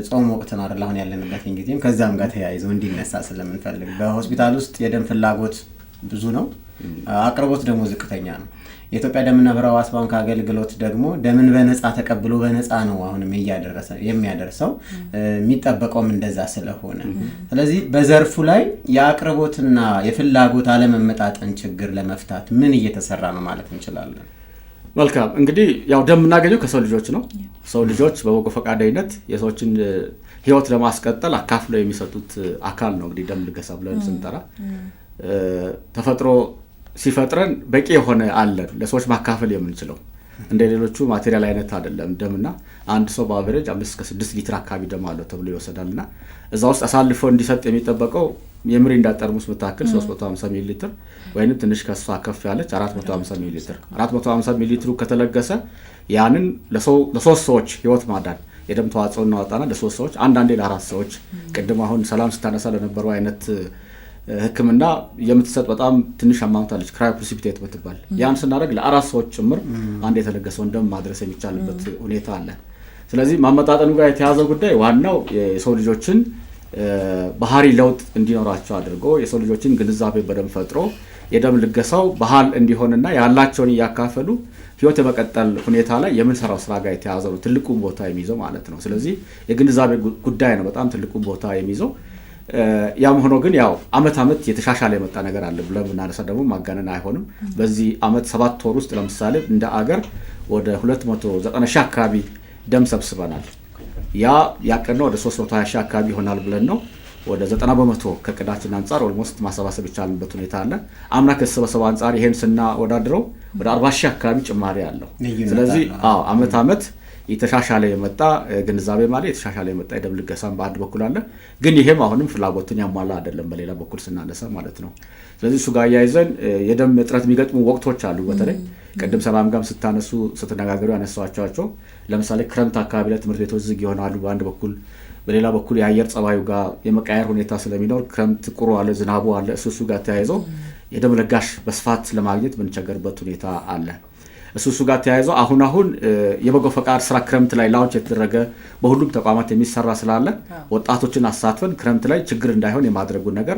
ጾም ወቅትን አይደል አሁን ያለንበት ጊዜም ከዛም ጋር ተያይዞ እንዲነሳ ስለምንፈልግ በሆስፒታል ውስጥ የደም ፍላጎት ብዙ ነው፣ አቅርቦት ደግሞ ዝቅተኛ ነው። የኢትዮጵያ ደምና ህብረ ሕዋስ ባንክ አገልግሎት ደግሞ ደምን በነፃ ተቀብሎ በነፃ ነው አሁንም የሚያደርሰው የሚጠበቀውም እንደዛ ስለሆነ፣ ስለዚህ በዘርፉ ላይ የአቅርቦትና የፍላጎት አለመመጣጠን ችግር ለመፍታት ምን እየተሰራ ነው ማለት እንችላለን? መልካም እንግዲህ ያው ደም የምናገኘው ከሰው ልጆች ነው። ሰው ልጆች በበጎ ፈቃደኝነት የሰዎችን ህይወት ለማስቀጠል አካፍለው የሚሰጡት አካል ነው እንግዲህ ደም ልገሳ ብለን ስንጠራ። ተፈጥሮ ሲፈጥረን በቂ የሆነ አለን ለሰዎች ማካፈል የምንችለው እንደ ሌሎቹ ማቴሪያል አይነት አይደለም። ደምና አንድ ሰው በአቨሬጅ 5 እስከ 6 ሊትር አካባቢ ደም አለው ተብሎ ይወሰዳልና እዛ ውስጥ አሳልፎ እንዲሰጥ የሚጠበቀው የሚሪንዳ ጠርሙስ መታከል 350 ሚሊ ሊትር ወይንም ትንሽ ከሷ ከፍ ያለች 450 ሚሊ ሊትር 450 ሚሊ ሊትሩ ከተለገሰ ያንን ለሶስት ሰዎች ህይወት ማዳን የደም ተዋጽኦ እናወጣና ለሶስት ሰዎች አንዳንዴ ለአራት ሰዎች ቅድም አሁን ሰላም ስታነሳ ለነበረው አይነት ህክምና የምትሰጥ በጣም ትንሽ አማውንት አለች ክራዮፕሪሲፒቴት ምትባል ያን ስናደርግ ለአራት ሰዎች ጭምር አንድ የተለገሰውን ደም ማድረስ የሚቻልበት ሁኔታ አለ። ስለዚህ ማመጣጠኑ ጋር የተያዘው ጉዳይ ዋናው የሰው ልጆችን ባህሪ ለውጥ እንዲኖራቸው አድርጎ የሰው ልጆችን ግንዛቤ በደም ፈጥሮ የደም ልገሳው ባህል እንዲሆንና ያላቸውን እያካፈሉ ህይወት የመቀጠል ሁኔታ ላይ የምንሰራው ስራ ጋር የተያዘው ትልቁ ቦታ የሚይዘው ማለት ነው። ስለዚህ የግንዛቤ ጉዳይ ነው በጣም ትልቁ ቦታ የሚይዘው። ያም ሆኖ ግን ያው አመት የተሻሻለ የመጣ ነገር አለ ብለን ብናነሳ ደግሞ ማጋነን አይሆንም። በዚህ አመት 7 ወር ውስጥ ለምሳሌ እንደ አገር ወደ 290 ሺህ አካባቢ ደም ሰብስበናል። ያ ያቀድነው ወደ 320 ሺህ አካባቢ ይሆናል ብለን ነው። ወደ 90% ከቅዳችን አንጻር ኦልሞስት ማሰባሰብ ይቻልበት ሁኔታ አለ። አምና ከሰበሰበው አንጻር ይሄን ስናወዳድረው ወደ 40 ሺህ አካባቢ ጭማሪ አለው። ስለዚህ አመት የተሻሻለ የመጣ ግንዛቤ ማለት የተሻሻለ የመጣ የደም ልገሳን በአንድ በኩል አለ። ግን ይሄም አሁንም ፍላጎትን ያሟላ አይደለም በሌላ በኩል ስናነሳ ማለት ነው። ስለዚህ እሱ ጋር ያይዘን የደም እጥረት የሚገጥሙ ወቅቶች አሉ። በተለይ ቀደም ሰላም ጋርም ስትነጋገሩ ያነሳዋቸው ለምሳሌ ክረምት አካባቢ ላይ ትምህርት ቤቶች ዝግ ይሆናሉ በአንድ በኩል፣ በሌላ በኩል የአየር ጸባዩ ጋር የመቃየር ሁኔታ ስለሚኖር ክረምት ቁሩ አለ፣ ዝናቡ አለ። እሱ ጋር ተያይዞ የደም ለጋሽ በስፋት ለማግኘት የምንቸገርበት ሁኔታ አለ። እሱ ጋር ተያይዞ አሁን የበጎ ፈቃድ ስራ ክረምት ላይ ላውንች የተደረገ በሁሉም ተቋማት የሚሰራ ስላለ ወጣቶችን አሳትፈን ክረምት ላይ ችግር እንዳይሆን የማድረጉ ነገር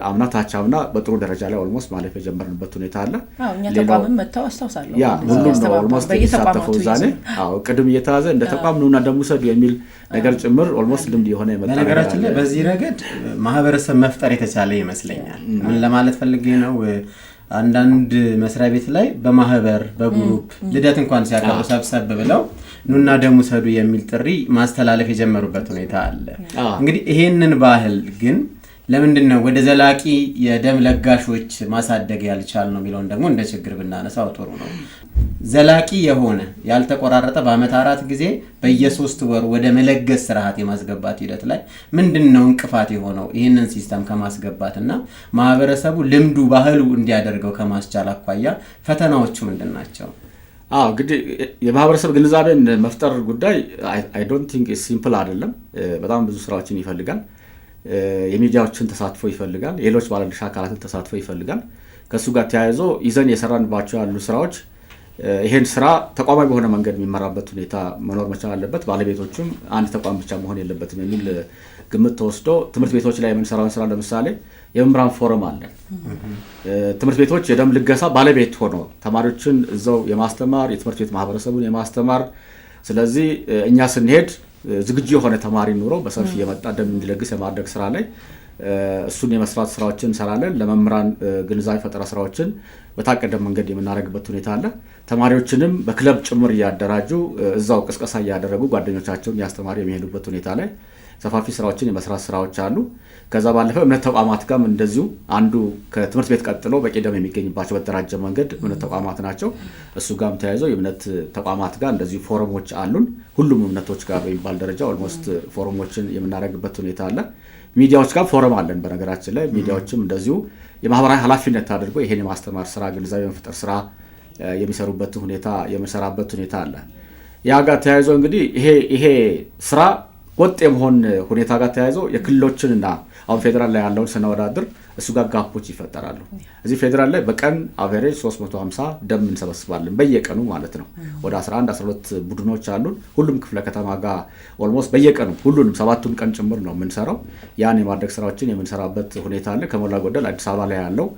አምና ታቻምና በጥሩ ደረጃ ላይ ኦልሞስት ማለፍ የጀመርንበት ሁኔታ አለ። እኛ ተቋምም መጣው አስተውሳለሁ ያ ሁሉም ነው ኦልሞስት እየተሳተፈው ዛኔ ቅድም እየተያዘ እንደ ተቋም ነውና ደሙሰድ የሚል ነገር ጭምር ኦልሞስት ልምድ የሆነ የመጣ ነገር። በነገራችን ላይ በዚህ ረገድ ማህበረሰብ መፍጠር የተቻለ ይመስለኛል። ምን ለማለት ፈልጌ ነው? አንዳንድ መስሪያ ቤት ላይ በማህበር በግሩፕ ልደት እንኳን ሲያቀርቡ ሰብሰብ ብለው ኑና ደም ውሰዱ የሚል ጥሪ ማስተላለፍ የጀመሩበት ሁኔታ አለ። እንግዲህ ይሄንን ባህል ግን ለምንድነው ወደ ዘላቂ የደም ለጋሾች ማሳደግ ያልቻል ነው የሚለውን ደግሞ እንደ ችግር ብናነሳው ጥሩ ነው። ዘላቂ የሆነ ያልተቆራረጠ በአመት 4 ጊዜ በየ3 ወር ወደ መለገስ ስርዓት የማስገባት ሂደት ላይ ምንድነው እንቅፋት የሆነው? ይህንን ሲስተም ከማስገባትና ማህበረሰቡ ልምዱ ባህሉ እንዲያደርገው ከማስቻል አኳያ ፈተናዎቹ ምንድናቸው? እንግዲህ የማህበረሰብ ግንዛቤን መፍጠር ጉዳይ አይ ዶንት ቲንክ ሲምፕል አይደለም። በጣም ብዙ ስራዎችን ይፈልጋል። የሚዲያዎችን ተሳትፎ ይፈልጋል። ሌሎች ባለድርሻ አካላትን ተሳትፎ ይፈልጋል። ከሱ ጋር ተያይዞ ይዘን የሰራንባቸው ያሉ ስራዎች ይሄን ስራ ተቋማዊ በሆነ መንገድ የሚመራበት ሁኔታ መኖር መቻል አለበት። ባለቤቶቹም አንድ ተቋም ብቻ መሆን የለበትም የሚል ግምት ተወስዶ ትምህርት ቤቶች ላይ የምንሰራውን ስራ ለምሳሌ የመምህራን ፎረም አለ። ትምህርት ቤቶች የደም ልገሳ ባለቤት ሆኖ ተማሪዎችን እዛው የማስተማር የትምህርት ቤት ማህበረሰቡን የማስተማር ስለዚህ እኛ ስንሄድ ዝግጁ የሆነ ተማሪ ኑሮ በሰፊ የመጣ ደም እንዲለግስ የማድረግ ስራ ላይ እሱን የመስራት ስራዎችን እንሰራለን። ለመምህራን ግንዛቤ ፈጠራ ስራዎችን በታቀደ መንገድ የምናደርግበት ሁኔታ አለ። ተማሪዎችንም በክለብ ጭምር እያደራጁ እዛው ቅስቀሳ እያደረጉ ጓደኞቻቸውን ያስተማሩ የሚሄዱበት ሁኔታ ላይ ሰፋፊ ስራዎችን የመስራት ስራዎች አሉ። ከዛ ባለፈ እምነት ተቋማት ጋርም እንደዚሁ አንዱ ከትምህርት ቤት ቀጥሎ በቂ ደም የሚገኝባቸው በተደራጀ መንገድ እምነት ተቋማት ናቸው። እሱ ጋርም ተያይዘው የእምነት ተቋማት ጋር እንደዚሁ ፎረሞች አሉን። ሁሉም እምነቶች ጋር በሚባል ደረጃ ኦልሞስት ፎረሞችን የምናደርግበት ሁኔታ አለ። ሚዲያዎች ጋር ፎረም አለን። በነገራችን ላይ ሚዲያዎችም እንደዚሁ የማህበራዊ ኃላፊነት አድርጎ ይሄን የማስተማር ስራ ግንዛቤ መፍጠር ስራ የሚሰሩበት ሁኔታ የመሰራበት ሁኔታ አለ። ያ ጋር ተያይዞ እንግዲህ ይሄ ስራ ወጥ የመሆን ሁኔታ ጋር ተያይዞ የክልሎችንና አሁን ፌደራል ላይ ያለውን ስናወዳድር እሱ ጋር ጋፖች ይፈጠራሉ። እዚህ ፌደራል ላይ በቀን አቨሬጅ 350 ደም እንሰበስባለን በየቀኑ ማለት ነው። ወደ 11 12 ቡድኖች አሉን። ሁሉም ክፍለ ከተማ ጋር ኦልሞስት በየቀኑ ሁሉንም 7ቱን ቀን ጭምር ነው የምንሰራው። ያን የማድረግ ስራዎችን የምንሰራበት ሁኔታ አለ። ከሞላ ጎደል አዲስ አበባ ላይ ያለው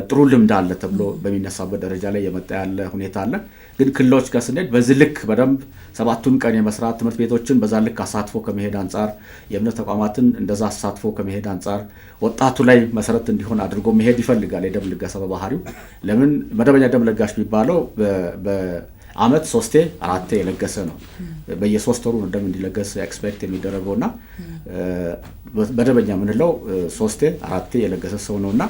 ጥሩ ልምድ አለ ተብሎ በሚነሳበት ደረጃ ላይ የመጣ ያለ ሁኔታ አለ። ግን ክልሎች ጋር ስንሄድ በዚህ ልክ በደንብ 7ቱን ቀን የመስራት ትምህርት ቤቶችን በዛ ልክ አሳትፎ ከመሄድ አንጻር፣ የእምነት ተቋማትን እንደዛ አሳትፎ ከመሄድ አንጻር ወጣቱ ላይ መሰረት እንዲሆን አድርጎ መሄድ ይፈልጋል። የደም ልገሳ በባህሪው ለምን መደበኛ ደም ለጋሽ የሚባለው በአመት 3 4 የለገሰ ነው። በየ3 ወሩ ደም እንዲለገስ ኤክስፔክት የሚደረገውና መደበኛ ምንለው 3 4 የለገሰ ሰው ነውና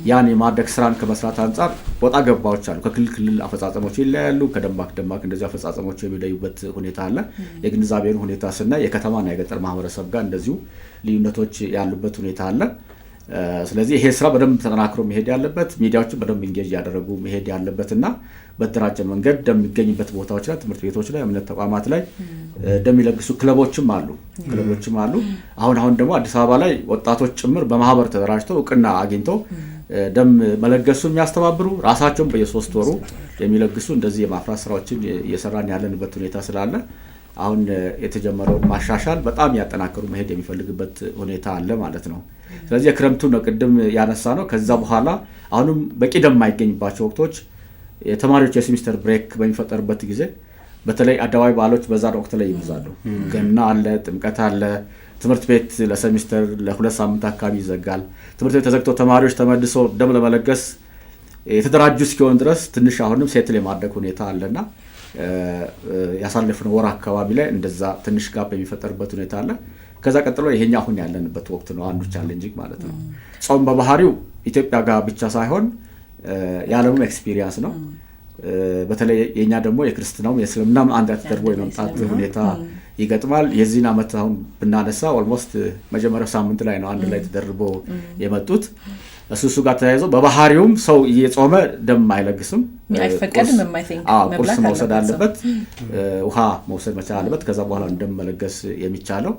ያን የማድረግ ስራን ከመስራት አንጻር ወጣ ገባዎች አሉ። ከክልል አፈጻጸሞች ይለያሉ። ከደምባክ እንደዚህ አፈጻጸሞች የሚለዩበት ሁኔታ አለ። የግንዛቤውን ሁኔታ ስናይ የከተማና የገጠር ማህበረሰብ ጋር እንደዚሁ ልዩነቶች ያሉበት ሁኔታ አለ። ስለዚህ ይሄ ስራ በደንብ ተጠናክሮ መሄድ ያለበት፣ ሚዲያዎችን በደንብ ኢንጌጅ ያደረጉ መሄድ ያለበትና በተደራጀ መንገድ ደም የሚገኝበት ቦታዎች ላይ፣ ትምህርት ቤቶች ላይ፣ እምነት ተቋማት ላይ ደም የሚለግሱ ክለቦችም አሉ። አሁን ደግሞ አዲስ አበባ ላይ ወጣቶች ጭምር በማህበር ተደራጅተው እውቅና አግኝተው ደም መለገሱን የሚያስተባብሩ ራሳቸውን በየ3 ወሩ የሚለግሱ እንደዚህ የማፍራት ስራዎችን እየሰራን ያለንበት ሁኔታ ስላለ አሁን የተጀመረውን ማሻሻል በጣም ያጠናክሩ መሄድ የሚፈልግበት ሁኔታ አለ ማለት ነው። ስለዚህ የክረምቱ ነው ቅድም ያነሳ ነው። ከዛ በኋላ አሁንም በቂ ደም የማይገኝባቸው ወቅቶች የተማሪዎች የሴሚስተር ብሬክ በሚፈጠርበት ጊዜ በተለይ አደባባይ በዓሎች በዛ ወቅት ላይ ይበዛሉ። ገና አለ፣ ጥምቀት አለ። ትምህርት ቤት ለሴሚስተር ለ2 ሳምንት አካባቢ ይዘጋል። ትምህርት ቤት ተዘግቶ ተማሪዎች ተመልሶ ደም ለመለገስ የተደራጁ እስኪሆን ድረስ ትንሽ አሁንም ሴትል የማድረግ ሁኔታ አለና ያሳለፍነው ወር አካባቢ ላይ እንደዛ ትንሽ ጋፕ የሚፈጠርበት ሁኔታ አለ። ከዛ ቀጥሎ ይሄኛ አሁን ያለንበት ወቅት ነው አንዱ ቻሌንጂንግ ማለት ነው። ጾም በባህሪው ኢትዮጵያ ጋር ብቻ ሳይሆን የዓለሙም ኤክስፒሪየንስ ነው። በተለይ የኛ ደግሞ የክርስትናውም የእስልምናም አንድ ተደርቦ የመምጣት ሁኔታ ይገጥማል። የዚህን ዓመት አሁን ብናነሳ ኦልሞስት መጀመሪያው ሳምንት ላይ ነው አንድ ላይ ተደርቦ የመጡት። እሱ ጋር ተያይዞ በባህሪውም ሰው እየጾመ ደም አይለግስም። አይፈቀድም። ቁርስ መውሰድ አለበት፣ ውሃ መውሰድ መቻል አለበት። ከዛ በኋላ ደም መለገስ የሚቻለው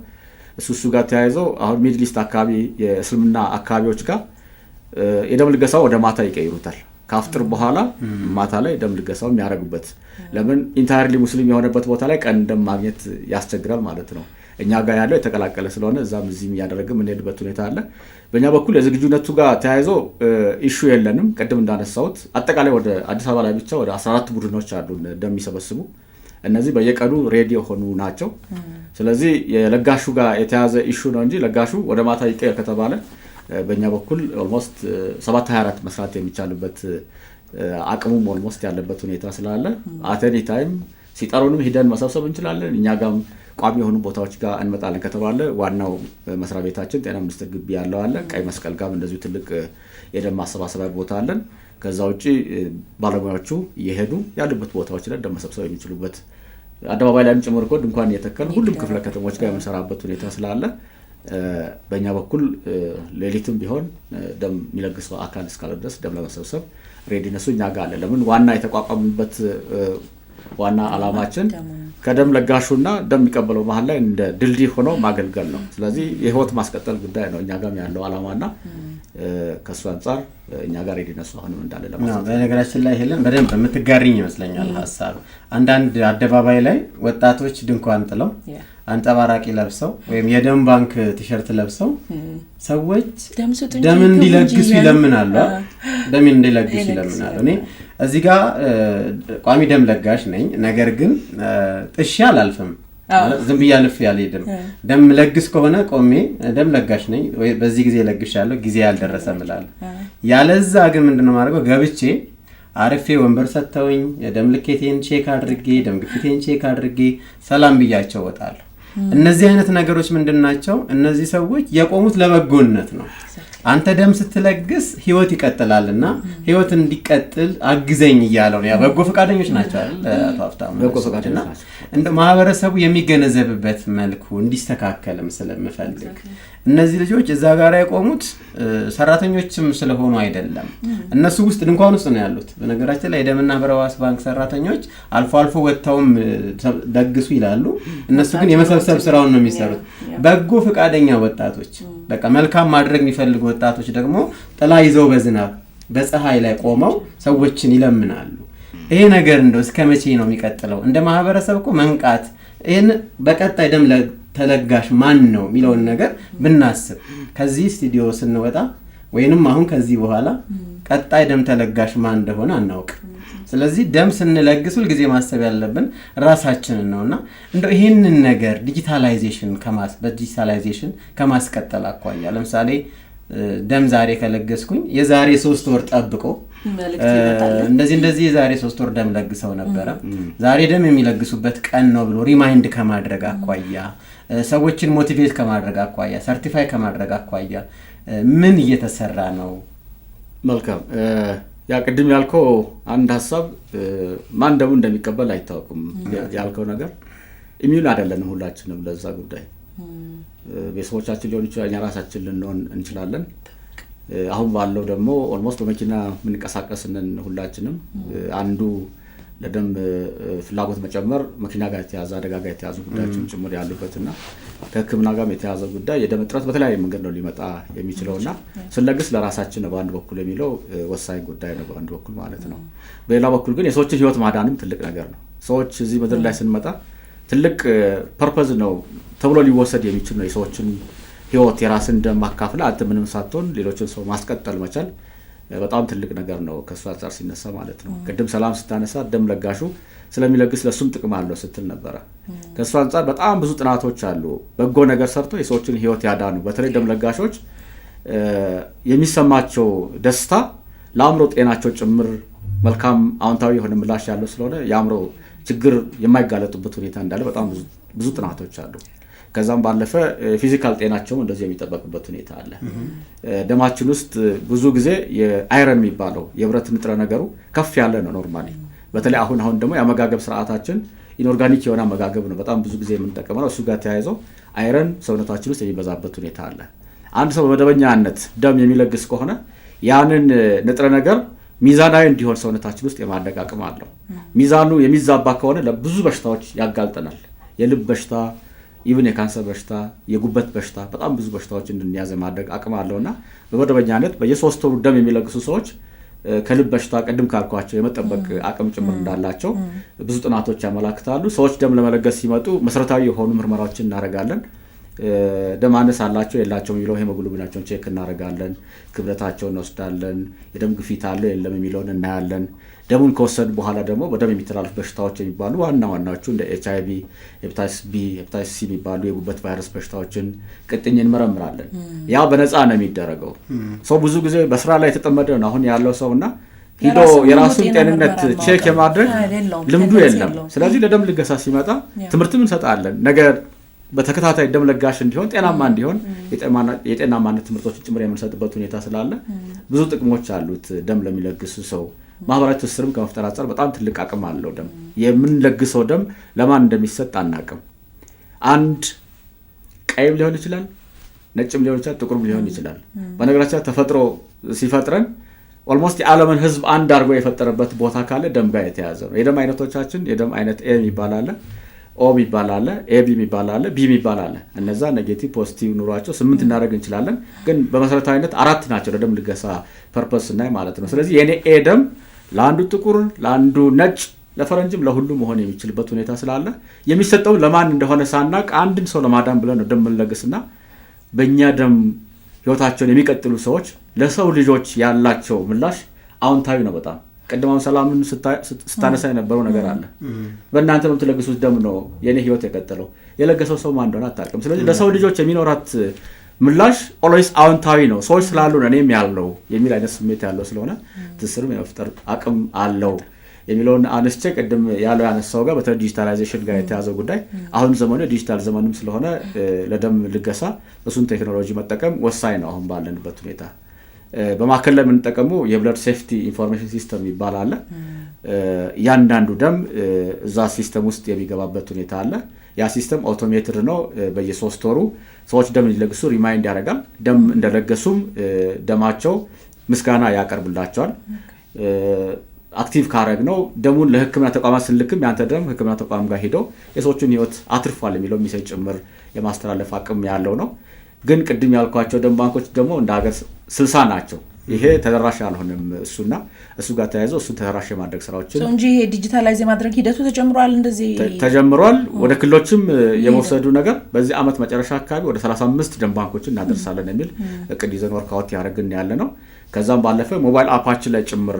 እሱ ጋር ተያይዞ አሁን ሚድል ኢስት አካባቢ የእስልምና አካባቢዎች ጋር የደም ልገሳው ወደ ማታ ይቀይሩታል። ካፍጥር በኋላ ማታ ላይ ደም ልገሳው የሚያደርጉበት ለምን ኢንታይርሊ ሙስሊም የሆነበት ቦታ ላይ ቀን ደም ማግኘት ያስቸግራል ማለት ነው። እኛ ጋር ያለው የተቀላቀለ ስለሆነ እዛም እዚህም ያደረገ የምንሄድበት ሁኔታ አለ። በእኛ በኩል የዝግጁነቱ ጋር ተያይዞ ኢሹ የለንም። ቅድም እንዳነሳሁት አጠቃላይ ወደ አዲስ አበባ ላይ ብቻ ወደ 14 ቡድኖች አሉ ደም የሚሰበስቡ። እነዚህ በየቀኑ ሬዲ የሆኑ ናቸው። ስለዚህ የለጋሹ ጋር የተያዘ ኢሹ ነው እንጂ ለጋሹ ወደ ማታ ይቀየር ከተባለ በእኛ በኩል ኦልሞስት 724 መስራት የሚቻልበት አቅሙም ኦልሞስት ያለበት ሁኔታ ስላለ አተኒ ታይም ሲጠሩንም ሂደን መሰብሰብ እንችላለን። እኛ ጋም ቋሚ የሆኑ ቦታዎች ጋር እንመጣለን ከተባለ ዋናው መስሪያ ቤታችን ጤና ሚኒስቴር ግቢ ያለው አለ። ቀይ መስቀል ጋር እንደዚሁ ትልቅ የደም ማሰባሰቢያ ቦታ አለን። ከዛ ውጪ ባለሙያዎቹ እየሄዱ ያሉበት ቦታዎች ላይ ደም መሰብሰብ የሚችሉበት አደባባይ ላይ ጭምር ኮድ እንኳን እየተከልን ሁሉም ክፍለ ከተሞች ጋር የምንሰራበት ሁኔታ ስላለ በእኛ በኩል ሌሊትም ቢሆን ደም የሚለግሰው አካል እስካለ ድረስ ደም ለመሰብሰብ ሬዲነሱ እኛ ጋር አለ። ለምን ዋና የተቋቋምንበት ዋና ዓላማችን ከደም ለጋሹና ደም የሚቀበለው መሀል ላይ እንደ ድልድይ ሆኖ ማገልገል ነው። ስለዚህ የህይወት ማስቀጠል ጉዳይ ነው እኛ ጋር ያለው ዓላማና ከሱ አንጻር እኛ ጋር ሬዲነሱ አሁንም እንዳለ ለማለት ነው። በነገራችን ላይ ሄለን በደንብ የምትጋሪኝ ይመስለኛል ሐሳብ። አንዳንድ አደባባይ ላይ ወጣቶች ድንኳን ጥለው አንጸባራቂ ለብሰው ወይም የደም ባንክ ቲሸርት ለብሰው ሰዎች ደም እንዲለግሱ ይለምናሉ። እኔ እዚህ ጋር ቋሚ ደም ለጋሽ ነኝ። ነገር ግን ጥሻ አላልፍም። ዝም ብዬ አልፍ ያልሄድም። ደም ለግስ ከሆነ ቆሜ ደም ለጋሽ ነኝ ወይ በዚህ ጊዜ ለግሻለሁ ጊዜ ያልደረሰም እላለሁ። ያለዛ ግን ምንድነው ማድረገው? ገብቼ አርፌ ወንበር ሰጥተውኝ የደም ልኬቴን ቼክ አድርጌ ደም ግፊቴን ቼክ አድርጌ ሰላም ብያቸው እወጣለሁ። እነዚህ አይነት ነገሮች ምንድናቸው? እነዚህ ሰዎች የቆሙት ለበጎነት ነው። አንተ ደም ስትለግስ ህይወት ይቀጥላልና ህይወት እንዲቀጥል አግዘኝ እያለው ነው። ያ በጎ ፈቃደኞች ናቸው አይደል? አቶ ሀብታሙ እንደ ማህበረሰቡ የሚገነዘብበት መልኩ እንዲስተካከልም ስለምፈልግ እነዚህ ልጆች እዛ ጋር የቆሙት ሰራተኞችም ስለሆኑ አይደለም። እነሱ ውስጥ ድንኳን ውስጥ ነው ያሉት። በነገራችን ላይ የደምና ህብረ ሕዋስ ባንክ ሰራተኞች አልፎ አልፎ ወጥተውም ደግሱ ይላሉ። እነሱ ግን የመሰብሰብ ስራውን ነው የሚሰሩት። በጎ ፈቃደኛ ወጣቶች፣ በቃ መልካም ማድረግ የሚፈልጉ ወጣቶች ደግሞ ጥላ ይዘው በዝናብ በፀሐይ ላይ ቆመው ሰዎችን ይለምናሉ። ይሄ ነገር እንደው እስከ መቼ ነው የሚቀጥለው? እንደ ማህበረሰብ እኮ መንቃት፣ ይሄን በቀጣይ ደም ተለጋሽ ማን ነው የሚለውን ነገር ብናስብ ከዚህ ስቱዲዮ ስንወጣ ወይንም አሁን ከዚህ በኋላ ቀጣይ ደም ተለጋሽ ማን እንደሆነ አናውቅ። ስለዚህ ደም ስንለግስ ሁል ጊዜ ማሰብ ያለብን ራሳችንን ነውና እንደው ይሄንን ነገር ዲጂታላይዜሽን ከማስቀጠል አኳያ ለምሳሌ ደም ዛሬ ከለገስኩኝ የዛሬ 3 ወር ጠብቆ እንደዚህ የዛሬ 3 ወር ደም ለግሰው ነበረ ዛሬ ደም የሚለግሱበት ቀን ነው ብሎ ሪማይንድ ከማድረግ አኳያ ሰዎችን ሞቲቬት ከማድረግ አኳያ ሰርቲፋይ ከማድረግ አኳያ ምን እየተሰራ ነው? መልካም ያ ቅድም ያልከው አንድ ሀሳብ ማን ደሙ እንደሚቀበል አይታወቅም ያልከው ነገር ኢሚዩን አይደለንም ሁላችንም ለዛ ጉዳይ። ቤተሰቦቻችን ሊሆን ይችላል፣ እኛ ራሳችን ልንሆን እንችላለን። አሁን ባለው ደግሞ ኦልሞስት በመኪና የምንቀሳቀስንን ሁላችንም አንዱ ለደም ፍላጎት መጨመር መኪና ጋር የተያዘ አደጋ ጋር የተያዙ ጉዳዮችን ጭምር ያሉበትና ከሕክምና ጋር የተያዘ ጉዳይ የደም እጥረት በተለያየ መንገድ ነው ሊመጣ የሚችለውና ስለግስ ለራሳችን ነው በአንድ በኩል የሚለው ወሳኝ ጉዳይ ነው በአንድ በኩል ማለት ነው። በሌላ በኩል ግን የሰዎችን ህይወት ማዳንም ትልቅ ነገር ነው። ሰዎች እዚህ ምድር ላይ ስንመጣ ትልቅ ፐርፐዝ ነው ተብሎ ሊወሰድ የሚችል ነው። የሰዎችን ህይወት የራስን ደም ማካፈል አንተ ምንም ሳትሆን ሌሎችን ሰው ማስቀጠል መቻል በጣም ትልቅ ነገር ነው ከሱ አንፃር ሲነሳ ማለት ነው። ቅድም ሰላም ስታነሳ ደም ለጋሹ ስለሚለግስ ለሱም ጥቅም አለው ስትል ነበረ። ከሱ አንፃር በጣም ብዙ ጥናቶች አሉ በጎ ነገር ሰርቶ የሰዎችን ህይወት ያዳኑ። በተለይ ደም ለጋሾች የሚሰማቸው ደስታ ለአእምሮ ጤናቸው ጭምር መልካም አዎንታዊ የሆነ ምላሽ ያለው ስለሆነ የአእምሮ ችግር የማይጋለጡበት ሁኔታ እንዳለ በጣም ብዙ ጥናቶች አሉ። ከዛም ባለፈ ፊዚካል ጤናቸውም እንደዚህ የሚጠበቅበት ሁኔታ አለ። ደማችን ውስጥ ብዙ ጊዜ የአይረን የሚባለው የብረት ንጥረ ነገሩ ከፍ ያለ ነው ኖርማሊ። በተለይ አሁን ደግሞ የአመጋገብ ስርዓታችን ኢንኦርጋኒክ የሆነ አመጋገብ ነው በጣም ብዙ ጊዜ የምንጠቀመው። እሱ ጋር ተያይዞ አይረን ሰውነታችን ውስጥ የሚበዛበት ሁኔታ አለ። አንድ ሰው በመደበኛነት ደም የሚለግስ ከሆነ ያንን ንጥረ ነገር ሚዛናዊ እንዲሆን ሰውነታችን ውስጥ የማድረግ አቅም አለው። ሚዛኑ የሚዛባ ከሆነ ለብዙ በሽታዎች ያጋልጠናል። የልብ በሽታ፣ ኢቭን የካንሰር በሽታ፣ የጉበት በሽታ፣ በጣም ብዙ በሽታዎች እንድንያዝ የማድረግ አቅም አለውና በመደበኛነት በየ3 ወሩ ደም የሚለግሱ ሰዎች ከልብ በሽታ ቅድም ካልኳቸው የመጠበቅ አቅም ጭምር እንዳላቸው ብዙ ጥናቶች ያመላክታሉ። ሰዎች ደም ለመለገስ ሲመጡ መሰረታዊ የሆኑ ምርመራዎችን እናደርጋለን። ደም ማነስ አላቸው የላቸውም የሚለው ሄሞግሎቢናቸውን ቼክ እናደርጋለን። ክብደታቸውን እንወስዳለን። የደም ግፊት አለ የለም የሚለውን እናያለን። ደሙን ከወሰድ በኋላ ደግሞ በደም የሚተላለፉ በሽታዎች የሚባሉ ዋናዎቹ እንደ HIV፣ ሄፓታይተስ B፣ ሄፓታይተስ C የሚባሉ የጉበት ቫይረስ በሽታዎችን ቅጥኝ እንመረምራለን። ያ በነፃ ነው የሚደረገው። ሰው ብዙ ጊዜ በስራ ላይ የተጠመደ ነው አሁን ያለው ሰውና ሂዶ የራሱን ጤንነት ቼክ የማድረግ ልምዱ የለም። ስለዚህ ለደም ልገሳ ሲመጣ ትምህርትም እንሰጣለን። ነገር በተከታታይ ደም ለጋሽ እንዲሆን ጤናማ እንዲሆን የጤናማነት ትምህርቶችን ጭምር የምንሰጥበት ሁኔታ ስላለ ብዙ ጥቅሞች አሉት። ደም ለሚለግሱ ሰው ማህበራዊ ትስስርም ከመፍጠር አንፃር በጣም ትልቅ አቅም አለው። ደም የምንለግሰው ደም ለማን እንደሚሰጥ አናውቅም። አንድ ቀይም ሊሆን ይችላል፣ ነጭም ሊሆን ይችላል፣ ጥቁርም ሊሆን ይችላል። በነገራችን ተፈጥሮ ሲፈጥረን ኦልሞስት የዓለምን ህዝብ አንድ አድርጎ የፈጠረበት ቦታ ካለ ደም ጋር የተያዘ ነው። የደም አይነቶቻችን የደም አይነት ኤ ይባላል፣ ኦ ይባላል፣ ኤቢ ይባላል፣ ቢ ይባላል። እነዛ ኔጌቲቭ ፖዚቲቭ ኑሯቸው 8 እናደርግ እንችላለን፣ ግን በመሰረታዊነት 4 ናቸው ለደም ልገሳ ፐርፐስ እናይ ማለት ነው። ስለዚህ የኔ ኤ ደም ለአንዱ ጥቁር፣ ለአንዱ ነጭ፣ ለፈረንጅም ለሁሉ መሆን የሚችልበት ሁኔታ ስላለ የሚሰጠው ለማን እንደሆነ ሳናቅ አንድን ሰው ለማዳን ብለን ነው ደም ልንለግስና በእኛ ደም ህይወታቸውን የሚቀጥሉ ሰዎች ለሰው ልጆች ያላቸው ምላሽ አዎንታዊ ነው በጣም። ቀድማውን ሰላምን ስታነሳ የነበረው ነገር አለ። በእናንተ የምትለግሱት ደም ነው የኔ ህይወት የቀጠለው። የለገሰው ሰው ማን እንደሆነ አታውቅም። ስለዚህ ለሰው ልጆች የሚኖራት ምላሽ ኦልዌይስ አዎንታዊ ነው። ሰዎች ስላሉ እኔም ያለው የሚል አይነት ስሜት ያለው ስለሆነ ትስስርም የመፍጠር አቅም አለው የሚለውን አንስቼ ቅድም ያለው ያነሳው ጋር በተለይ ዲጂታላይዜሽን ጋር የተያዘው ጉዳይ አሁን ዘመኑ ዲጂታል ዘመንም ስለሆነ ለደም ልገሳ እሱን ቴክኖሎጂ መጠቀም ወሳኝ ነው አሁን ባለንበት ሁኔታ። በማከል ላይ የምንጠቀመው የብለድ ሴፍቲ ኢንፎርሜሽን ሲስተም ይባላል። ያንዳንዱ ደም እዛ ሲስተም ውስጥ የሚገባበት ሁኔታ አለ። ያ ሲስተም አውቶሜትድ ነው። በየ3 ወሩ ሰዎች ደም እንዲለግሱ ሪማይንድ ያደርጋል። ደም እንደለገሱም ደማቸው ምስጋና ያቀርብላቸዋል። አክቲቭ ካረግ ነው ደሙን ለህክምና ተቋማት ስንልክም ያንተ ደም ህክምና ተቋም ጋር ሄዶ የሰዎችን ህይወት አትርፏል የሚለው ሚሴጅ ጭምር የማስተላለፍ አቅም ያለው ነው። ግን ቅድም ያልኳቸው ደም ባንኮች ደግሞ እንደ ሀገር 60 ናቸው። ይሄ ተደራሽ ያልሆነም እሱና እሱ ጋር ተያይዞ እሱ ተደራሽ የማድረግ ስራዎችን እንጂ ይሄ ዲጂታላይዝ የማድረግ ሂደቱ ተጀምሯል። እንደዚህ ተጀምሯል። ወደ ክልሎችም የመውሰዱ ነገር በዚህ አመት መጨረሻ አካባቢ ወደ 35 ደም ባንኮችን እናደርሳለን የሚል እቅድ ይዘን ወርካውት ያደርግን ያለ ነው። ከዛም ባለፈ ሞባይል አፓችን ላይ ጭምር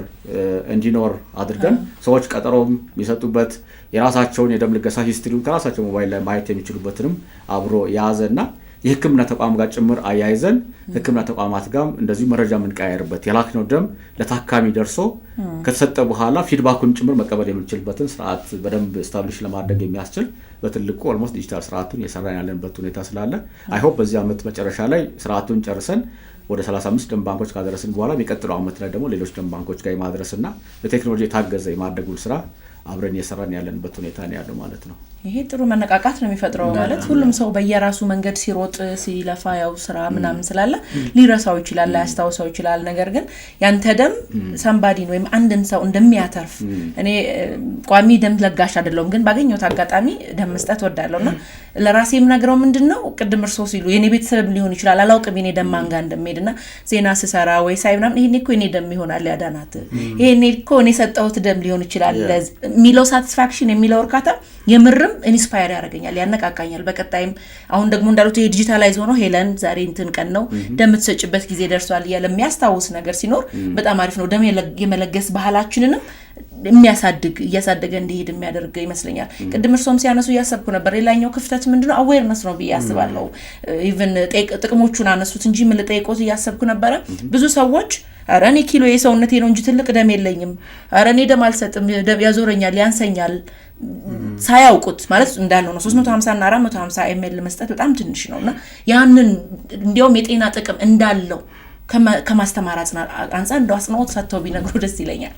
እንዲኖር አድርገን ሰዎች ቀጠሮም የሚሰጡበት የራሳቸውን የደም ልገሳ ሂስትሪውን ከራሳቸው ሞባይል ላይ ማየት የሚችሉበትንም አብሮ የያዘና የህክምና ተቋም ጋር ጭምር አያይዘን ህክምና ተቋማት ጋር እንደዚሁ መረጃ የምንቀያየርበት የላክነው ደም ለታካሚ ደርሶ ከተሰጠ በኋላ ፊድባኩን ጭምር መቀበል የምንችልበትን ስርዓት በደንብ ስታብሊሽ ለማድረግ የሚያስችል በትልቁ ኦልሞስት ዲጂታል ስርዓቱን የሰራን ያለንበት ሁኔታ ስላለ አይ ሆፕ በዚህ አመት መጨረሻ ላይ ስርዓቱን ጨርሰን ወደ 35 ደም ባንኮች ካደረስን በኋላ የሚቀጥለው አመት ላይ ደግሞ ሌሎች ደም ባንኮች ጋር የማድረስና በቴክኖሎጂ የታገዘ የማድረጉን ስራ አብረን የሰራን ያለንበት ሁኔታ ነው ያለው ማለት ነው። ይሄ ጥሩ መነቃቃት ነው የሚፈጥረው ማለት ሁሉም ሰው በየራሱ መንገድ ሲሮጥ ሲለፋ ያው ስራ ምናምን ስላለ ሊረሳው ይችላል ላያስታውሰው ይችላል። ነገር ግን ያንተ ደም ሰምባዲን ወይም አንድን ሰው እንደሚያተርፍ እኔ ቋሚ ደም ለጋሽ አይደለም ግን ባገኘው አጋጣሚ ደም መስጠት ወዳለውና ለራሴም ነግረው ምንድነው ቅድም እርሶ ሲሉ የኔ ቤተሰብ ሊሆን ይችላል አላውቅም የኔ ደም ማንጋ እንደሚሄድና ዜና ስሰራ ወይ ሳይ ምናምን ይሄኔ እኮ የኔ ደም ይሆናል ያዳናት ይሄኔ እኮ እኔ ሰጠሁት ደም ሊሆን ይችላል ሚለው ሳቲስፋክሽን የሚለው እርካታ የምርም ኢንስፓየር ያደርገኛል ያነቃቃኛል። በቀጣይም አሁን ደግሞ እንዳሉት የዲጂታላይዝ ሆኖ ሄለን ዛሬ እንትን ቀን ነው ደም ተሰጭበት ጊዜ ደርሷል ያለ የሚያስታውስ ነገር ሲኖር በጣም አሪፍ ነው። ደም የመለገስ ባህላችንንም የሚያሳድግ እያሳደገ እንዲሄድ የሚያደርግ ይመስለኛል። ቅድም እርሶም ሲያነሱ ያሰብኩ ነበር ሌላኛው ክፍተት ምንድነው አዌርነስ ነው ብያስባለሁ። ኢቭን ጥቅሞቹን አነሱት እንጂ ምን ልጠይቆት ያሰብኩ ነበር ብዙ ሰዎች አረኔ ኪሎ የሰውነቴ ነው እንጂ ትልቅ ደም የለኝም አረኔ ደም አልሰጥም ያዞረኛል ያንሰኛል ሳያውቁት ማለት እንዳለው ነው 350 እና 450 ml መስጠት በጣም ትንሽ ነውና ያንን እንዲያውም የጤና ጥቅም እንዳለው ከማስተማር አንፃር እንደው አጽንኦት ሰጥተው ቢነግሩ ደስ ይለኛል።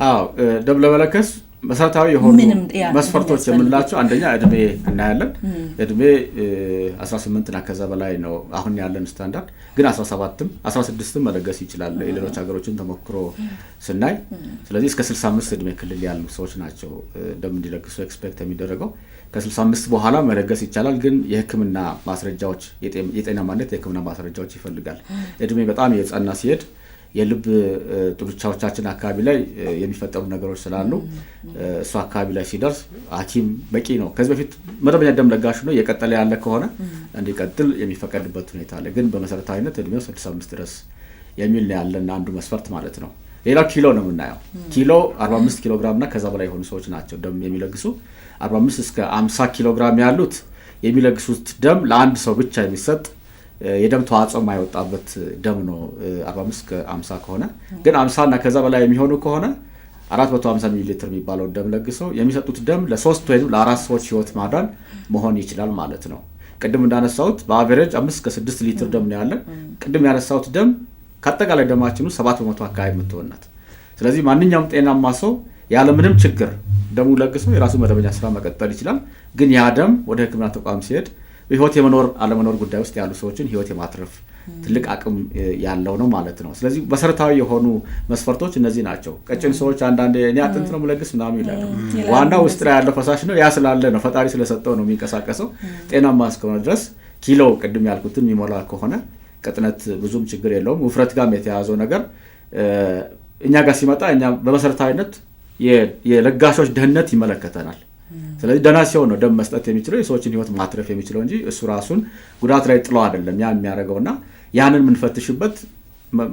አዎ ደም ለመለገስ መሰረታዊ የሆኑ መስፈርቶች የምንላቸው አንደኛ እድሜ እናያለን። እድሜ 18 እና ከዛ በላይ ነው አሁን ያለን ስታንዳርድ። ግን 17ም 16ም መለገስ ይችላል የሌሎች ሀገሮችን ተሞክሮ ስናይ። ስለዚህ እስከ 65 እድሜ ክልል ያሉ ሰዎች ናቸው ደም እንዲለግሱ ኤክስፔክት የሚደረገው። ከ65 በኋላ መለገስ ይቻላል። ግን የህክምና ማስረጃዎች የጤና ማለት የህክምና ማስረጃዎች ይፈልጋል። እድሜ በጣም የጸና ሲሄድ የልብ ጡንቻዎቻችን አካባቢ ላይ የሚፈጠሩ ነገሮች ስላሉ እሱ አካባቢ ላይ ሲደርስ ሐኪም በቂ ነው ከዚህ በፊት መደበኛ ደም ለጋሽ ነው የቀጠለ ያለ ከሆነ እንዲቀጥል የሚፈቀድበት ሁኔታ አለ። ግን በመሰረታዊነት እድሜው 65 ድረስ የሚል ያለና አንዱ መስፈርት ማለት ነው። ሌላው ኪሎ ነው የምናየው። ኪሎ 45 ኪሎ ግራም እና ከዛ በላይ የሆኑ ሰዎች ናቸው ደም የሚለግሱ። 45 እስከ 50 ኪሎ ግራም ያሉት የሚለግሱት ደም ለአንድ ሰው ብቻ የሚሰጥ የደም ተዋጽኦ ማይወጣበት ደም ነው 45 እስከ 50 ከሆነ። ግን 50 እና ከዛ በላይ የሚሆኑ ከሆነ 450 ሚሊ ሊትር የሚባለው ደም ለግሰው የሚሰጡት ደም ለ3 ወይም ለ4 ሰዎች ህይወት ማዳን መሆን ይችላል ማለት ነው። ቅድም እንዳነሳሁት በአቨሬጅ 5 እስከ 6 ሊትር ደም ነው ያለን። ቅድም ያነሳሁት ደም ከአጠቃላይ ደማችን 7% አካባቢ የምትሆናት። ስለዚህ ማንኛውም ጤናማ ሰው ያለ ምንም ችግር ደሙ ለግሰው የራሱ መደበኛ ስራ መቀጠል ይችላል። ግን ያ ደም ወደ ህክምና ተቋም ሲሄድ በህይወት የመኖር አለመኖር ጉዳይ ውስጥ ያሉ ሰዎችን ህይወት የማትረፍ ትልቅ አቅም ያለው ነው ማለት ነው። ስለዚህ መሰረታዊ የሆኑ መስፈርቶች እነዚህ ናቸው። ቀጭን ሰዎች አንዳንዴ እኔ አጥንት ነው መለግስ ምናምን ይላሉ። ዋናው ውስጥ ላይ ያለው ፈሳሽ ነው ያ ስላለ ነው ፈጣሪ ስለሰጠው ነው የሚንቀሳቀሰው። ጤናማ እስከሆነ ድረስ ኪሎ ቅድም ያልኩትን የሚሞላ ከሆነ ቅጥነት ብዙም ችግር የለውም። ውፍረት ጋር የተያዘው ነገር እኛ ጋር ሲመጣ እኛ በመሰረታዊነት የለጋሾች ደህንነት ይመለከተናል። ስለዚህ ደህና ሲሆን ነው ደም መስጠት የሚችለው የሰዎችን ህይወት ማትረፍ የሚችለው እንጂ እሱ ራሱን ጉዳት ላይ ጥሎ አይደለም ያ የሚያደርገውና ያንን የምንፈትሽበት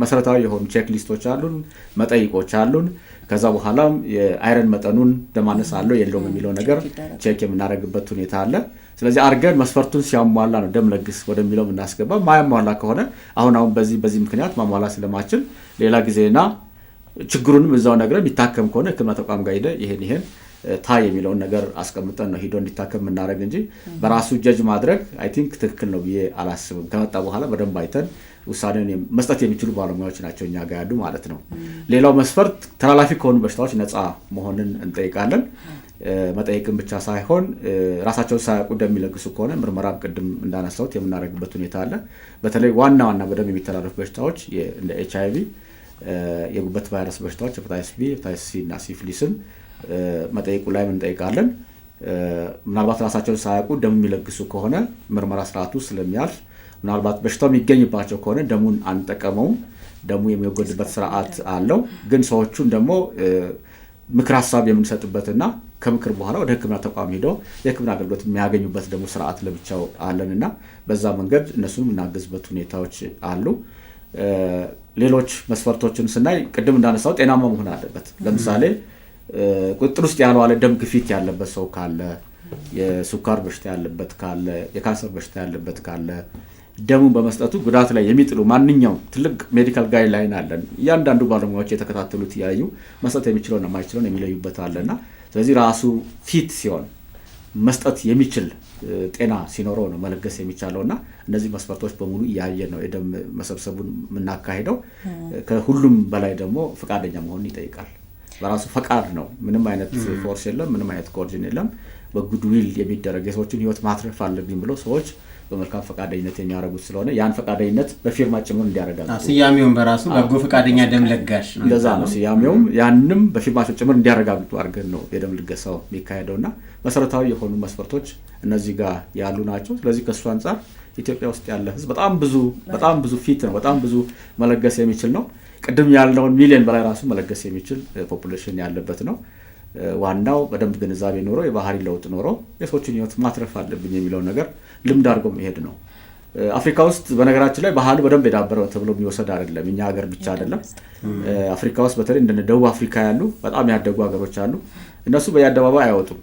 መሰረታዊ የሆኑ ቼክ ሊስቶች አሉን፣ መጠይቆች አሉን። ከዛ በኋላም የአይረን መጠኑን ደማነስ አለው የለውም የሚለው ነገር ቼክ የምናደርግበት ሁኔታ አለ። ስለዚህ አርገን መስፈርቱን ሲያሟላ ነው ደም ለግስ ወደሚለው እናስገባ። ማያሟላ ከሆነ አሁን በዚህ ምክንያት ማሟላ ስለማችል ሌላ ጊዜና ችግሩንም እዛው ነገር ቢታከም ከሆነ ህክምና ተቋም ጋር ሄደ ይሄን ታይ የሚለውን ነገር አስቀምጠን ነው ሄዶ እንዲታከም እናደርግ እንጂ በራሱ ጀጅ ማድረግ አይ ቲንክ ትክክል ነው ብዬ አላስብም። ከመጣ በኋላ በደንብ አይተን ውሳኔውን መስጠት የሚችሉ ባለሙያዎች ናቸው እኛ ጋር ያሉ ማለት ነው። ሌላው መስፈርት ተላላፊ ከሆኑ በሽታዎች ነፃ መሆንን እንጠይቃለን። መጠየቅም ብቻ ሳይሆን ራሳቸውን ሳያውቁ እንደሚለግሱ ከሆነ ምርመራም ቅድም እንዳነሳሁት የምናደርግበት ሁኔታ አለ። በተለይ ዋና በደም የሚተላለፉ በሽታዎች እንደ HIV፣ የጉበት ቫይረስ በሽታዎች ሄፓታይተስ B፣ ሄፓታይተስ C እና ሲፊሊስን መጠየቁ ላይ እንጠይቃለን። ምናልባት ራሳቸውን ሳያውቁ ደም የሚለግሱ ከሆነ ምርመራ ስርዓቱ ስለሚያልፍ ምናልባት በሽታው የሚገኝባቸው ከሆነ ደሙን አንጠቀመውም። ደሙ የሚወገድበት ስርዓት አለው። ግን ሰዎቹን ደግሞ ምክር ሀሳብ የምንሰጥበትና ከምክር በኋላ ወደ ሕክምና ተቋም ሄደው የሕክምና አገልግሎት የሚያገኙበት ደግሞ ስርዓት ለብቻው አለንና በዛ መንገድ እነሱን የምናገዝበት ሁኔታዎች አሉ። ሌሎች መስፈርቶችን ስናይ ቅድም እንዳነሳው ጤናማ መሆን አለበት። ለምሳሌ ቁጥጥር ውስጥ ያልዋለ ደም ግፊት ያለበት ሰው ካለ፣ የሱካር በሽታ ያለበት ካለ፣ የካንሰር በሽታ ያለበት ካለ ደሙን በመስጠቱ ጉዳት ላይ የሚጥሉ ማንኛውም ትልቅ ሜዲካል ጋይድላይን አለን። እያንዳንዱ ባለሙያዎች የተከታተሉት ያዩ መስጠት የሚችለውና የማይችለውን የሚለዩበት አለና ስለዚህ ራሱ ፊት ሲሆን መስጠት የሚችል ጤና ሲኖረው ነው መለገስ የሚቻለውና እነዚህ መስፈርቶች በሙሉ እያየን ነው የደም መሰብሰቡን የምናካሄደው። ከሁሉም በላይ ደግሞ ፈቃደኛ መሆን ይጠይቃል። በራሱ ፈቃድ ነው። ምንም አይነት ፎርስ የለም፣ ምንም አይነት ኮርጅን የለም። በጉድዊል የሚደረግ የሰዎችን ህይወት ማትረፍ አለብኝ ብሎ ሰዎች በመልካም ፈቃደኝነት የሚያደርጉት ስለሆነ ያን ፈቃደኝነት በፊርማ ጭምር እንዲያደርጋሉ። ስያሜውን በራሱ በጎ ፈቃደኛ ደም ለጋሽ ነው። እንደዛ ነው ስያሜውም። ያንንም በፊርማቸው ጭምር እንዲያረጋግጡ አድርገን ነው የደም ልገሳው የሚካሄደውና መሰረታዊ የሆኑ መስፈርቶች እነዚህ ጋር ያሉ ናቸው። ስለዚህ ከሱ አንፃር ኢትዮጵያ ውስጥ ያለ ህዝብ በጣም ብዙ ፊት ነው፣ በጣም ብዙ መለገስ የሚችል ነው። ቅድም ያለውን ሚሊዮን በላይ ራሱ መለገስ የሚችል ፖፑሌሽን ያለበት ነው። ዋናው በደንብ ግንዛቤ ኖሮ የባህሪ ለውጥ ኖሮ የሰዎችን ህይወት ማትረፍ አለብኝ የሚለው ነገር ልምድ አድርጎ መሄድ ነው። አፍሪካ ውስጥ በነገራችን ላይ ባህሉ በደንብ የዳበረ ተብሎ የሚወሰድ አይደለም። እኛ ሀገር ብቻ አይደለም። አፍሪካ ውስጥ በተለይ እንደ ደቡብ አፍሪካ ያሉ በጣም ያደጉ ሀገሮች አሉ። እነሱ በየአደባባይ አይወጡም።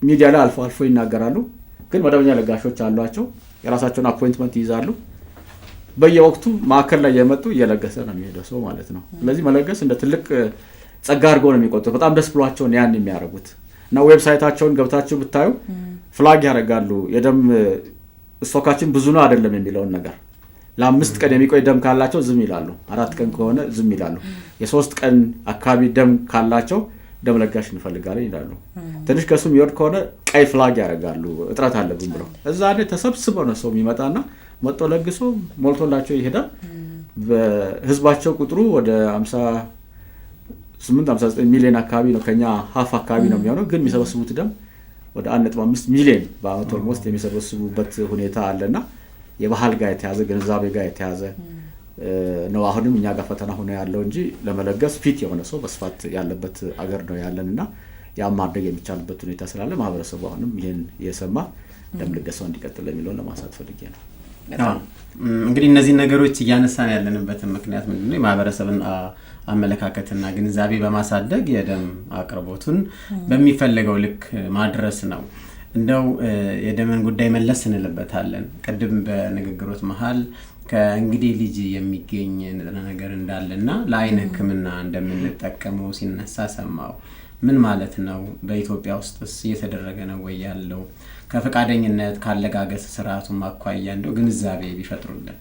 ሚዲያ ላይ አልፎ አልፎ ይናገራሉ። ግን መደበኛ ለጋሾች አሏቸው። የራሳቸውን አፖይንትመንት ይይዛሉ። በየወቅቱ ማዕከል ላይ የመጡ እየለገሰ ነው የሚሄደው ሰው ማለት ነው። ስለዚህ መለገስ እንደ ትልቅ ጸጋ አድርጎ ነው የሚቆጠሩት። በጣም ደስ ብሏቸውን ያን የሚያደርጉት እና ዌብሳይታቸውን ገብታችሁ ብታዩ ፍላግ ያደርጋሉ። የደም ስቶካችን ብዙ ነው አይደለም የሚለውን ነገር ለ5 ቀን የሚቆይ ደም ካላቸው ዝም ይላሉ። 4 ቀን ከሆነ ዝም ይላሉ። የ3 ቀን አካባቢ ደም ካላቸው ደም ለጋሽ እንፈልጋለን ይላሉ። ትንሽ ከሱ የሚወርድ ከሆነ ቀይ ፍላግ ያደርጋሉ። እጥረት አለብን ብለው እዛ ላይ ተሰብስበው ነው ሰው የሚመጣና መጥቶ ለግሶ ሞልቶላቸው ይሄዳል። በህዝባቸው ቁጥሩ ወደ 58-59 ሚሊዮን አካባቢ ነው። ከኛ ሀፍ አካባቢ ነው የሚሆነው። ግን የሚሰበስቡት ደም ወደ 1.5 ሚሊዮን በአመት ኦልሞስት የሚሰበስቡበት ሁኔታ አለና የባህል ጋር የተያዘ ግንዛቤ ጋር የተያዘ ነው። አሁንም እኛ ጋር ፈተና ሆነ ያለው እንጂ ለመለገስ ፊት የሆነ ሰው በስፋት ያለበት አገር ነው ያለንና ያም ማድረግ የሚቻልበት ሁኔታ ስላለ ማህበረሰቡ አሁንም ይሄን የሰማ ደም ልገሳው እንዲቀጥል የሚለውን ለማሳት ፈልጌ ነው። እንግዲህ እነዚህ ነገሮች እያነሳን ያለንበት ምክንያት ምንድነው? የማህበረሰብን አመለካከትና ግንዛቤ በማሳደግ የደም አቅርቦቱን በሚፈልገው ልክ ማድረስ ነው። እንደው የደምን ጉዳይ መለስ እንልበታለን። ቅድም በንግግሮት መሃል ከእንግዲህ ልጅ የሚገኝ ንጥረ ነገር እንዳለና ለአይን ሕክምና እንደምንጠቀመው ሲነሳ ሰማው። ምን ማለት ነው? በኢትዮጵያ ውስጥስ እየተደረገ ነው ወይ ያለው? ከፈቃደኝነት ካለጋገስ ስርዓቱ ማኳያ እንደው ግንዛቤ ቢፈጥሩልን።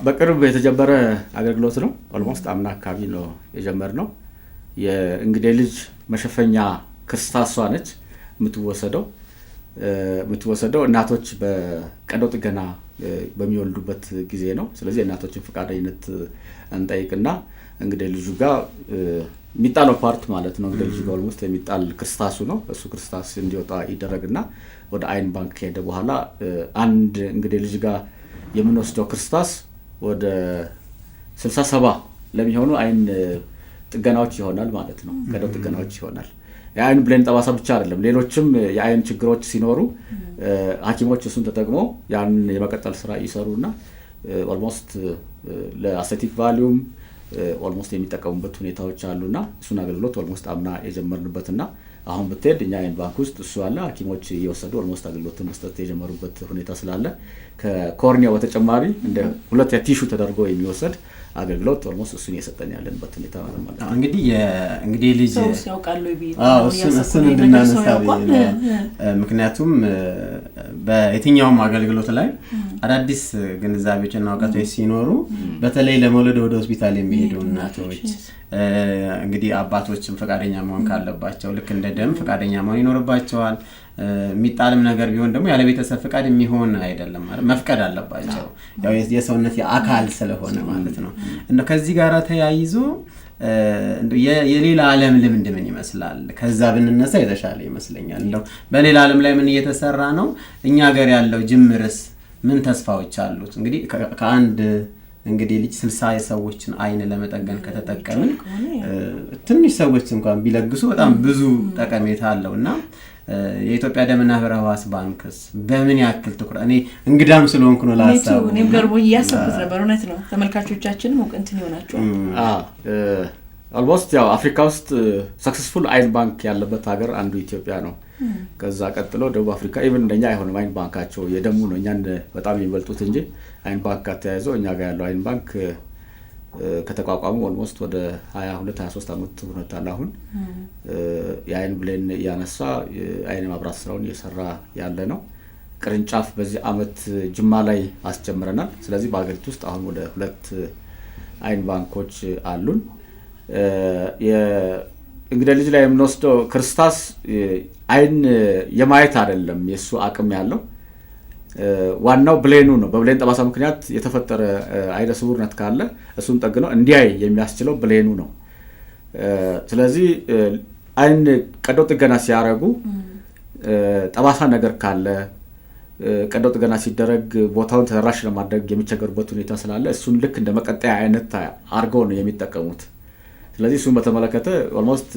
በቅርብ የተጀመረ አገልግሎት ነው። ኦልሞስት አምና አካባቢ ነው የጀመርነው። የእንግዲህ ልጅ መሸፈኛ ክርስታሷ ነች የምትወሰደው እናቶች በቀዶ ጥገና በሚወልዱበት ጊዜ ነው። ስለዚህ እናቶችን ፈቃደኝነት እንጠይቅና እንግዲህ ልጁ ጋር የሚጣለው ፓርት ማለት ነው። እንግዲህ ልጁ ጋር ኦልሞስት የሚጣል ክርስታሱ ነው። እሱ ክርስታስ እንዲወጣ ይደረግና ወደ አይን ባንክ ከሄደ በኋላ አንድ እንግዲህ ልጅ ጋር የምንወስደው ክርስታስ ወደ 67 ለሚሆኑ አይን ጥገናዎች ይሆናል ማለት ነው። ቀዶ ጥገናዎች ይሆናል። የአይን ብሌን ጠባሳ ብቻ አይደለም፣ ሌሎችም የአይን ችግሮች ሲኖሩ ሐኪሞች እሱን ተጠቅመው ያን የመቀጠል ስራ ይሰሩና ኦልሞስት ለአስቴቲክ ቫልዩም ኦልሞስት የሚጠቀሙበት ሁኔታዎች አሉና እሱን አገልግሎት ኦልሞስት አምና የጀመርንበትና አሁን ብትሄድ እኛ አይን ባንክ ውስጥ እሱ አለ። ሐኪሞች እየወሰዱ ኦልሞስት አገልግሎትን መስጠት የጀመሩበት ሁኔታ ስላለ ከኮርኒያ በተጨማሪ እንደ ሁለት ቲሹ ተደርጎ የሚወሰድ አገልግሎት ኦልሞስት እሱን እየሰጠን ያለንበት ሁኔታ ማለት ነው። እንግዲህ ልጅ ያውቃሉ እሱን እንድናነሳ ምክንያቱም በየትኛውም አገልግሎት ላይ አዳዲስ ግንዛቤዎችና እውቀቶች ሲኖሩ በተለይ ለመውለድ ወደ ሆስፒታል የሚሄዱ እናቶች እንግዲህ አባቶችም ፈቃደኛ መሆን ካለባቸው ልክ እንደ ደም ፈቃደኛ መሆን ይኖርባቸዋል። የሚጣልም ነገር ቢሆን ደግሞ ያለ ቤተሰብ ፈቃድ የሚሆን አይደለም ማለት መፍቀድ አለባቸው። ያው የሰውነት የአካል ስለሆነ ማለት ነው። እና ከዚህ ጋር ተያይዞ የሌላ ዓለም ልምድ ምን ይመስላል? ከዛ ብንነሳ የተሻለ ይመስለኛል። እንደው በሌላ ዓለም ላይ ምን እየተሰራ ነው? እኛ ሀገር ያለው ጅምርስ ምን ተስፋዎች አሉት? እንግዲህ ከአንድ ልጅ 60 የሰዎችን አይን ለመጠገን ከተጠቀምን ትንሽ ሰዎች እንኳን ቢለግሱ በጣም ብዙ ጠቀሜታ አለውና የኢትዮጵያ ደምና ህብረ ህዋስ ባንክስ በምን ያክል ትኩረት እኔ እንግዳም ስለሆንኩ ነው ላሳው እኔም ገርሞኝ እያሰብኩት ነበር። እውነት ነው ተመልካቾቻችንም እንትን ይሆናቸው። ኦልሞስት ያው አፍሪካ ውስጥ ሰክሰስፉል አይን ባንክ ያለበት ሀገር አንዱ ኢትዮጵያ ነው። ከዛ ቀጥሎ ደቡብ አፍሪካ ኢቭን እንደኛ አይሆንም አይን ባንካቸው የደሙ ነው እኛን በጣም የሚበልጡት እንጂ አይን ባንክ ከተያዘው እኛ ጋር ያለው አይን ባንክ ከተቋቋሙ ኦልሞስት ወደ 22-23 አመት ሆኖታል። አሁን የአይን ብሌን ያነሳ አይን ማብራት ስራውን እየሰራ ያለ ነው። ቅርንጫፍ በዚህ አመት ጅማ ላይ አስጀምረናል። ስለዚህ በአገሪቱ ውስጥ አሁን ወደ 2 አይን ባንኮች አሉን። እንግዲህ ልጅ ላይ የምንወስደው ክርስታስ አይን የማየት አይደለም የሱ አቅም ያለው ዋናው ብሌኑ ነው። በብሌን ጠባሳ ምክንያት የተፈጠረ አይነ ስውርነት ካለ እሱን ጠግነው እንዲያይ የሚያስችለው ብሌኑ ነው። ስለዚህ አይን ቀዶ ጥገና ሲያረጉ ጠባሳ ነገር ካለ ቀዶ ጥገና ሲደረግ ቦታውን ተደራሽ ለማድረግ የሚቸገሩበት ሁኔታ ስላለ እሱን ልክ እንደ መቀጠያ አይነት አርገው ነው የሚጠቀሙት። ስለዚህ እሱን በተመለከተ ኦልሞስት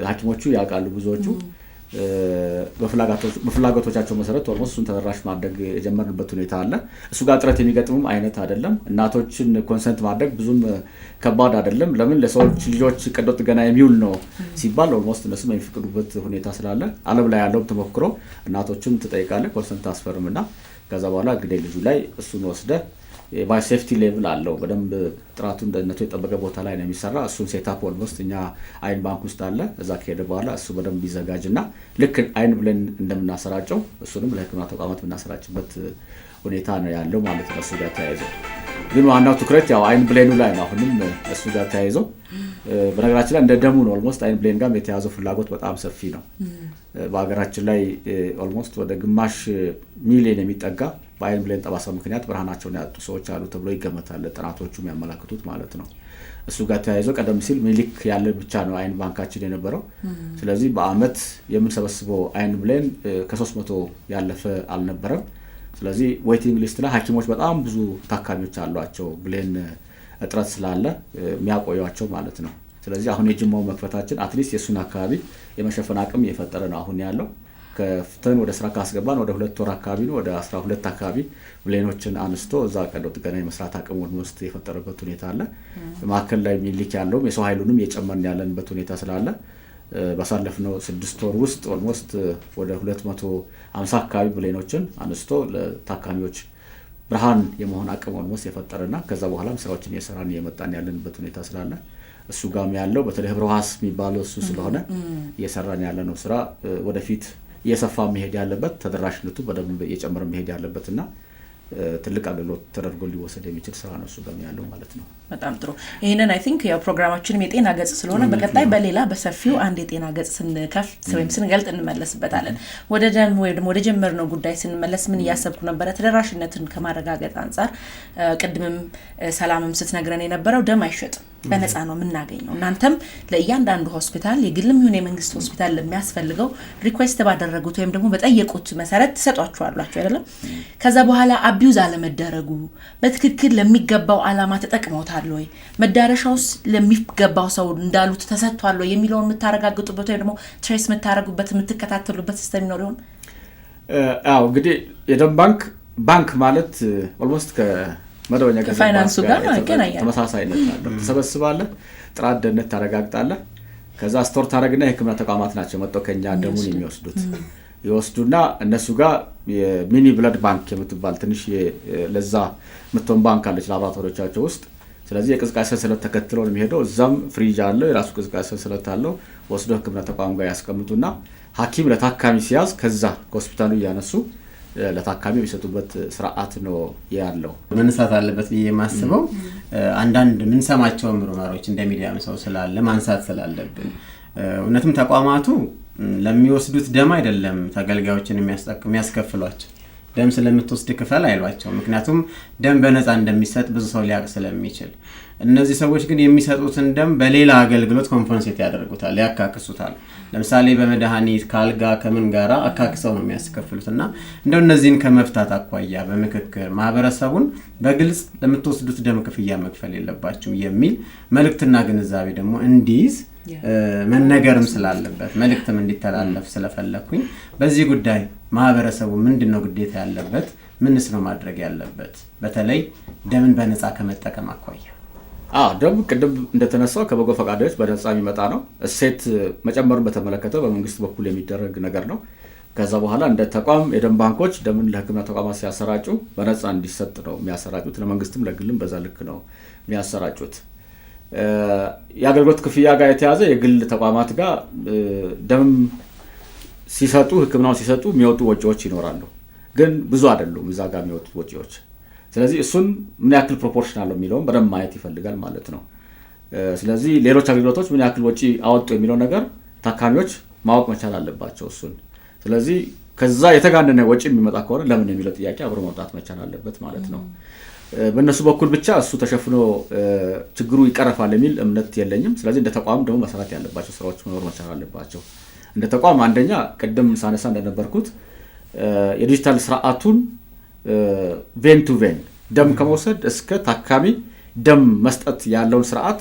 ሐኪሞቹ ያውቃሉ ብዙዎቹ በፍላጎቶቻቸው መሰረት ኦልሞስት እሱን ተደራሽ ማድረግ የጀመርንበት ሁኔታ አለ። እሱ ጋር ጥረት የሚገጥሙም አይነት አይደለም። እናቶችን ኮንሰንት ማድረግ ብዙም ከባድ አይደለም። ለምን ለሰዎች ልጆች ቀዶ ጥገና የሚውል ነው ሲባል ኦልሞስት እነሱም የሚፈቅዱበት ሁኔታ ስላለ ዓለም ላይ ያለው ተሞክሮ እናቶችን ትጠይቃለህ ኮንሰንት ታስፈርምና ከዛ በኋላ እንግዲህ ልጁ ላይ እሱን ወስደ የባይ ሴፍቲ ሌቭል አለው በደንብ ጥራቱን ደህንነቱ የጠበቀ ቦታ ላይ ነው የሚሰራ። እሱን ሴታፕ ኦልሞስት እኛ አይን ባንክ ውስጥ አለ። እዛ ከሄደ በኋላ እሱ በደንብ ይዘጋጅና ልክ አይን ብለን እንደምናሰራጨው እሱንም ለሕክምና ተቋማት ብናሰራጭበት ሁኔታ ነው ያለው ማለት ነው። እሱ ጋር ተያይዞ ግን ዋናው ትኩረት ያው አይን ብሌኑ ላይ ነው። አሁንም እሱ ጋር ተያይዞ በነገራችን ላይ እንደ ደሙ ነው ኦልሞስት አይን ብሌን ጋር የተያዘው ፍላጎት በጣም ሰፊ ነው። በአገራችን ላይ ኦልሞስት ወደ ግማሽ ሚሊዮን የሚጠጋ በአይን ብሌን ጠባሳ ምክንያት ብርሃናቸውን ያጡ ሰዎች አሉ ተብሎ ይገመታል፣ ጥናቶቹ የሚያመላክቱት ማለት ነው። እሱ ጋር ተያይዞ ቀደም ሲል ሚሊክ ያለ ብቻ ነው አይን ባንካችን የነበረው። ስለዚህ በአመት የምንሰበስበው አይን ብሌን ከ300 ያለፈ አልነበረም። ስለዚህ ዌቲንግ ሊስት ላይ ሐኪሞች በጣም ብዙ ታካሚዎች አሏቸው ብሌን እጥረት ስላለ የሚያቆዩዋቸው ማለት ነው። ስለዚህ አሁን የጅማው መክፈታችን አትሊስት የሱን አካባቢ የመሸፈን አቅም እየፈጠረ ነው አሁን ያለው። ከፍተን ወደ ስራ ካስገባን ወደ 2 ወር አካባቢ ነው ወደ 12 አካባቢ ብሌኖችን አንስቶ እዛ ቀዶ ጥገና የመስራት አቅም ውስጥ የፈጠረበት ሁኔታ አለ። ማከል ላይ ሚሊክ ያለው የሰው ኃይሉንም የጨመርን ያለንበት ሁኔታ ስላለ ባሳለፍነው 6 ወር ውስጥ ኦልሞስት ወደ 250 አካባቢ ብሌኖችን አንስቶ ለታካሚዎች ብርሃን የመሆን አቅም ኦልሞስት የፈጠረና ከዛ በኋላም ስራዎችን እየሰራን እየመጣን ያለንበት ሁኔታ ስላለ እሱ ጋም ያለው በተለይ ህብረ ህዋስ የሚባለው እሱ ስለሆነ እየሰራን ያለነው ስራ ወደፊት እየሰፋ መሄድ ያለበት ተደራሽነቱ በደንብ እየጨመረ መሄድ ያለበትና ትልቅ አገልግሎት ተደርጎ ሊወሰድ የሚችል ስራ ነው እሱ ጋር ያለው ማለት ነው። በጣም ጥሩ። ይሄንን አይ ቲንክ ያው ፕሮግራማችንም የጤና ገጽ ስለሆነ በቀጣይ በሌላ በሰፊው አንድ የጤና ገጽ ስንከፍት ወይም ስንገልጥ እንመለስበታለን። ወደ ደም ወይም ወደ ጀመርነው ጉዳይ ስንመለስ ምን እያሰብኩ ነበር ተደራሽነትን ከማረጋገጥ አንፃር ቅድምም ሰላምም ስትነግረን የነበረው ደም አይሸጥም በነፃ ነው የምናገኘው። እናንተም ለእያንዳንዱ ሆስፒታል የግልም ይሁን የመንግስት ሆስፒታል ለሚያስፈልገው ሪኩዌስት ባደረጉት ወይም ደግሞ በጠየቁት መሰረት ተሰጧችኋላችሁ አይደለም? ከዛ በኋላ አቢዩዝ አለመደረጉ በትክክል ለሚገባው አላማ ተጠቅመውታል ወይ መዳረሻውስ ለሚገባው ሰው እንዳሉት ተሰጥቷል ወይ የሚለውን የምታረጋግጡበት ወይ ደግሞ ትሬስ የምታረጉበት የምትከታተሉበት ሲስተም ይኖር ይሆን? አዎ እንግዲህ የደም ባንክ ማለት ኦልሞስት ከመደበኛ ፋይናንሱ ጋር ማገናኛ ተመሳሳይነት አለው። ተሰበስባለህ፣ ጥራት ደህንነት ታረጋግጣለህ፣ ከዛ ስቶር ታረግና የህክምና ተቋማት ናቸው መጥተው ከኛ ደሙን የሚወስዱት ይወስዱና እነሱ ጋር የሚኒ ብለድ ባንክ የምትባል ትንሽ ለዛ ምትሆን ባንክ አለች ላቦራቶሪዎቻቸው ውስጥ። ስለዚህ የቅዝቃዜ ሰንሰለት ተከትለው ነው የሚሄደው። እዛም ፍሪጅ አለው የራሱ ቅዝቃዜ ሰንሰለት አለው። ወስዶ ህክምና ተቋም ጋር ያስቀምጡና ሐኪም ለታካሚ ሲያዝ ከዛ ከሆስፒታሉ እያነሱ ለታካሚ የሚሰጡበት ስርዓት ነው ያለው። መነሳት አለበት ብዬ የማስበው አንዳንድ ምን ሰማቸው ምርመራዎች እንደ ሚዲያም ሰው ስላለ ማንሳት ስላለብን እውነትም ተቋማቱ ለሚወስዱት ደም አይደለም ተገልጋዮችን የሚያስከፍሏቸው ደም ስለምትወስድ ክፈል አይሏቸው። ምክንያቱም ደም በነፃ እንደሚሰጥ ብዙ ሰው ሊያውቅ ስለሚችል እነዚህ ሰዎች ግን የሚሰጡትን ደም በሌላ አገልግሎት ኮምፐንሴት ያደርጉታል፣ ያካክሱታል። ለምሳሌ በመድኃኒት ካልጋ ከምን ጋራ አካክሰው ነው የሚያስከፍሉትና እንደው እነዚህን ከመፍታት አኳያ በምክክር ማህበረሰቡን በግልጽ ለምትወስዱት ደም ክፍያ መክፈል የለባችሁ የሚል መልእክትና ግንዛቤ ደግሞ እንዲይዝ መነገርም ስላለበት መልእክትም እንዲተላለፍ ስለፈለኩኝ በዚህ ጉዳይ ማህበረሰቡ ምንድነው ግዴታ ያለበት፣ ምንስ ነው ማድረግ ያለበት በተለይ ደምን በነፃ ከመጠቀም አኳያ? ደም ቅድም እንደተነሳው ከበጎ ፈቃደኞች በነፃ የሚመጣ ነው። እሴት መጨመሩን በተመለከተ በመንግስት በኩል የሚደረግ ነገር ነው። ከዛ በኋላ እንደ ተቋም የደም ባንኮች ደምን ለህክምና ተቋማት ሲያሰራጩ በነፃ እንዲሰጥ ነው የሚያሰራጩት። ለመንግስትም ለግልም በዛ ልክ ነው የሚያሰራጩት። የአገልግሎት ክፍያ ጋር የተያዘ የግል ተቋማት ጋር ደም ሲሰጡ ህክምናውን ሲሰጡ የሚወጡ ወጪዎች ይኖራሉ፣ ግን ብዙ አይደሉም እዛ ጋር የሚወጡት ወጪዎች። ስለዚህ እሱን ምን ያክል ፕሮፖርሽናል ነው የሚለውን በደንብ ማየት ይፈልጋል ማለት ነው። ስለዚህ ሌሎች አገልግሎቶች ምን ያክል ወጪ አወጡ የሚለው ነገር ታካሚዎች ማወቅ መቻል አለባቸው እሱን። ስለዚህ ከዛ የተጋነነ ወጪ የሚመጣ ከሆነ ለምን የሚለው ጥያቄ አብሮ መውጣት መቻል አለበት ማለት ነው። በእነሱ በኩል ብቻ እሱ ተሸፍኖ ችግሩ ይቀረፋል የሚል እምነት የለኝም። ስለዚህ እንደ ተቋም ደግሞ መሰራት ያለባቸው ስራዎች መኖር መቻል አለባቸው። እንደ ተቋም አንደኛ ቅድም ሳነሳ እንደነበርኩት የዲጂታል ስርዓቱን ቬን ቱ ቬን ደም ከመውሰድ እስከ ታካሚ ደም መስጠት ያለውን ስርዓት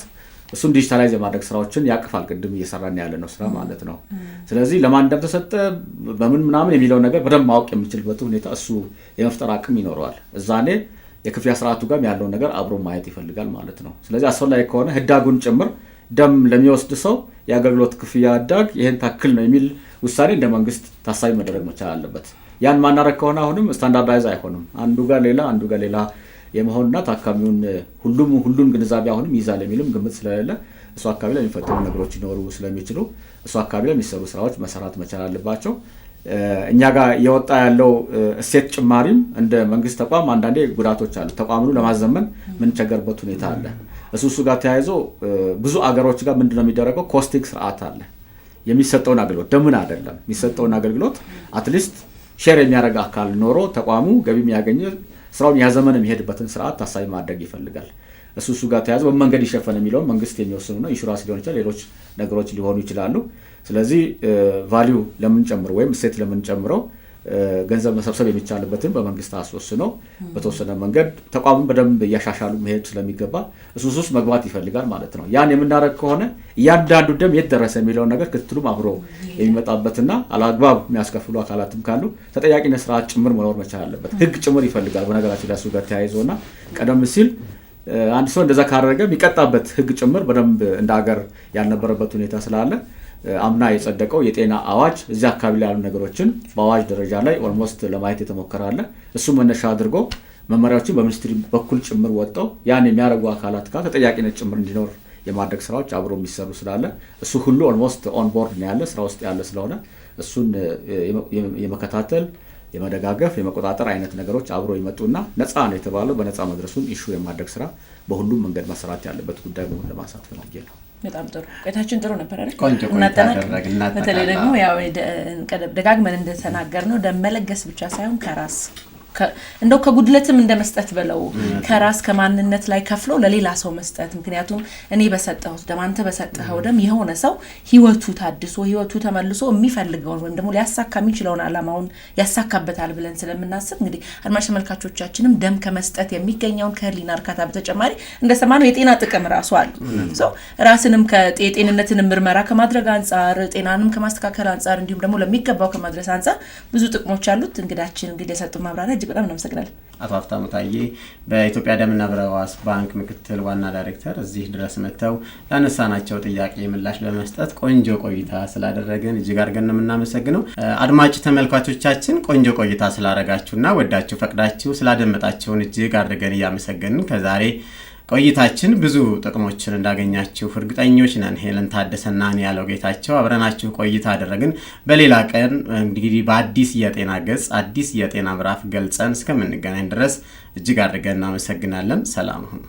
እሱን ዲጂታላይዝ የማድረግ ስራዎችን ያቅፋል። ቅድም እየሰራን ያለ ነው ስራ ማለት ነው። ስለዚህ ለማን ደም ተሰጠ በምን ምናምን የሚለው ነገር በደንብ ማወቅ የሚችልበት ሁኔታ እሱ የመፍጠር አቅም ይኖረዋል። እዛኔ የክፍያ ስርዓቱ ጋር ያለውን ነገር አብሮ ማየት ይፈልጋል ማለት ነው። ስለዚህ አስፈላጊ ከሆነ ህዳጉን ጭምር ደም ለሚወስድ ሰው የአገልግሎት ክፍያ ህዳግ ይሄን ታክል ነው የሚል ውሳኔ እንደ መንግስት ታሳቢ መደረግ መቻል አለበት። ያን ማናረግ ከሆነ አሁንም ስታንዳርዳይዝ አይሆንም። አንዱ ጋር ሌላ የመሆንና ታካሚውን ሁሉን ግንዛቤ አሁንም ይዛል የሚልም ግምት ስለሌለ እሱ አካባቢ ላይ የሚፈጠሩ ነገሮች ይኖሩ ስለሚችሉ እሱ አካባቢ ላይ የሚሰሩ ስራዎች መሰራት መቻል አለባቸው። እኛ ጋር የወጣ ያለው እሴት ጭማሪም እንደ መንግስት ተቋም አንዳንዴ ጉዳቶች አሉ። ተቋሙን ለማዘመን ምን ቸገርበት ሁኔታ አለ። እሱ ጋር ተያይዞ ብዙ አገሮች ጋር ምንድነው የሚደረገው ኮስቲንግ ስርዓት አለ። የሚሰጠውን አገልግሎት ደምን አይደለም የሚሰጠውን አገልግሎት አትሊስት ሼር የሚያደርግ አካል ኖሮ ተቋሙ ገቢ የሚያገኝ ስራውን ያዘመን የሚሄድበትን ስርዓት ታሳቢ ማድረግ ይፈልጋል። እሱ ጋር ተያይዞ በመንገድ ይሸፈን የሚለው መንግስት የሚወስኑ ነው። ኢንሹራንስ ሊሆን ይችላል፣ ሌሎች ነገሮች ሊሆኑ ይችላሉ። ስለዚህ ቫልዩ ለምን ጨምሮ ወይም እሴት ለምን ጨምረው ገንዘብ መሰብሰብ የሚቻልበትን በመንግስት አስወስነው በተወሰነ መንገድ ተቋሙን በደንብ እያሻሻሉ መሄድ ስለሚገባ እሱ መግባት ይፈልጋል ማለት ነው። ያን የምናደርግ ከሆነ እያንዳንዱ ደም የት ደረሰ የሚለውን ነገር ክትትሉም አብሮ የሚመጣበትና አላግባብ የሚያስከፍሉ አካላትም ካሉ ተጠያቂነት ስርዓት ጭምር መኖር መቻል አለበት። ህግ ጭምር ይፈልጋል። በነገራችን ላይ እሱ ጋር ተያይዞና ቀደም ሲል አንድ ሰው እንደዛ ካደረገ የሚቀጣበት ህግ ጭምር በደንብ እንደ ሀገር ያልነበረበት ሁኔታ ስላለ አምና የጸደቀው የጤና አዋጅ እዚህ አካባቢ ላይ ያሉ ነገሮችን በአዋጅ ደረጃ ላይ ኦልሞስት ለማየት የተሞከራለ። እሱ መነሻ አድርጎ መመሪያዎችን በሚኒስትሪ በኩል ጭምር ወጣው ያን የሚያደርጉ አካላት ጋር ተጠያቂነት ጭምር እንዲኖር የማድረግ ስራዎች አብሮ የሚሰሩ ስላለ እሱ ሁሉ ኦልሞስት ኦን ቦርድ ነው ያለ ስራ ውስጥ ያለ ስለሆነ እሱን የመከታተል የመደጋገፍ የመቆጣጠር አይነት ነገሮች አብሮ ይመጡና ነፃ ነው የተባለው በነፃ መድረሱን ኢሹ የማድረግ ስራ በሁሉም መንገድ መሰራት ያለበት ጉዳይ መሆኑን ለማንሳት ፈልጌ ነው። በጣም ጥሩ ቆይታችን ጥሩ ነበር አይደል? ቆንጆ ቆይታ አደረግን። በተለይ ደግሞ ያው ደጋግመን እንደተናገር ነው ደም መለገስ ብቻ ሳይሆን ከራስ እንደው ከጉድለትም እንደመስጠት በለው ከራስ ከማንነት ላይ ከፍሎ ለሌላ ሰው መስጠት። ምክንያቱም እኔ በሰጠሁት ደም አንተ በሰጠኸው ደም የሆነ ሰው ህይወቱ ታድሶ ህይወቱ ተመልሶ የሚፈልገውን ወይም ደግሞ ሊያሳካ የሚችለውን አላማውን ያሳካበታል ብለን ስለምናስብ እንግዲህ አድማጭ ተመልካቾቻችንም ደም ከመስጠት የሚገኘውን ከህሊና እርካታ በተጨማሪ እንደሰማነው የጤና ጥቅም ራሱ አለ። ራስንም ከጤንነትን ምርመራ ከማድረግ አንፃር ጤናንም ከማስተካከል አንፃር እንዲሁም ደግሞ ለሚገባው ከማድረስ አንፃር ብዙ ጥቅሞች አሉት። እንግዳችን እንግዲህ የሰጡ ማብራሪያ እጅግ በጣም እናመሰግናለን። አቶ ሀብታሙ ታዬ በኢትዮጵያ ደምና ሕዋስ ባንክ ምክትል ዋና ዳይሬክተር እዚህ ድረስ መጥተው ላነሳናቸው ጥያቄ ምላሽ በመስጠት ቆንጆ ቆይታ ስላደረግን እጅግ አድርገን ነው የምናመሰግነው። አድማጭ ተመልካቾቻችን ቆንጆ ቆይታ ስላደረጋችሁና ወዳችሁ ፈቅዳችሁ ስላደመጣችሁን እጅግ አድርገን እያመሰገንን ከዛሬ ቆይታችን ብዙ ጥቅሞችን እንዳገኛችሁ እርግጠኞች ነን። ሄለን ታደሰና እኔ ያለው ጌታቸው አብረናችሁ ቆይታ አደረግን። በሌላ ቀን እንግዲህ በአዲስ የጤና ገጽ አዲስ የጤና ምዕራፍ ገልጸን እስከምንገናኝ ድረስ እጅግ አድርገን እናመሰግናለን። ሰላም ሁኑ።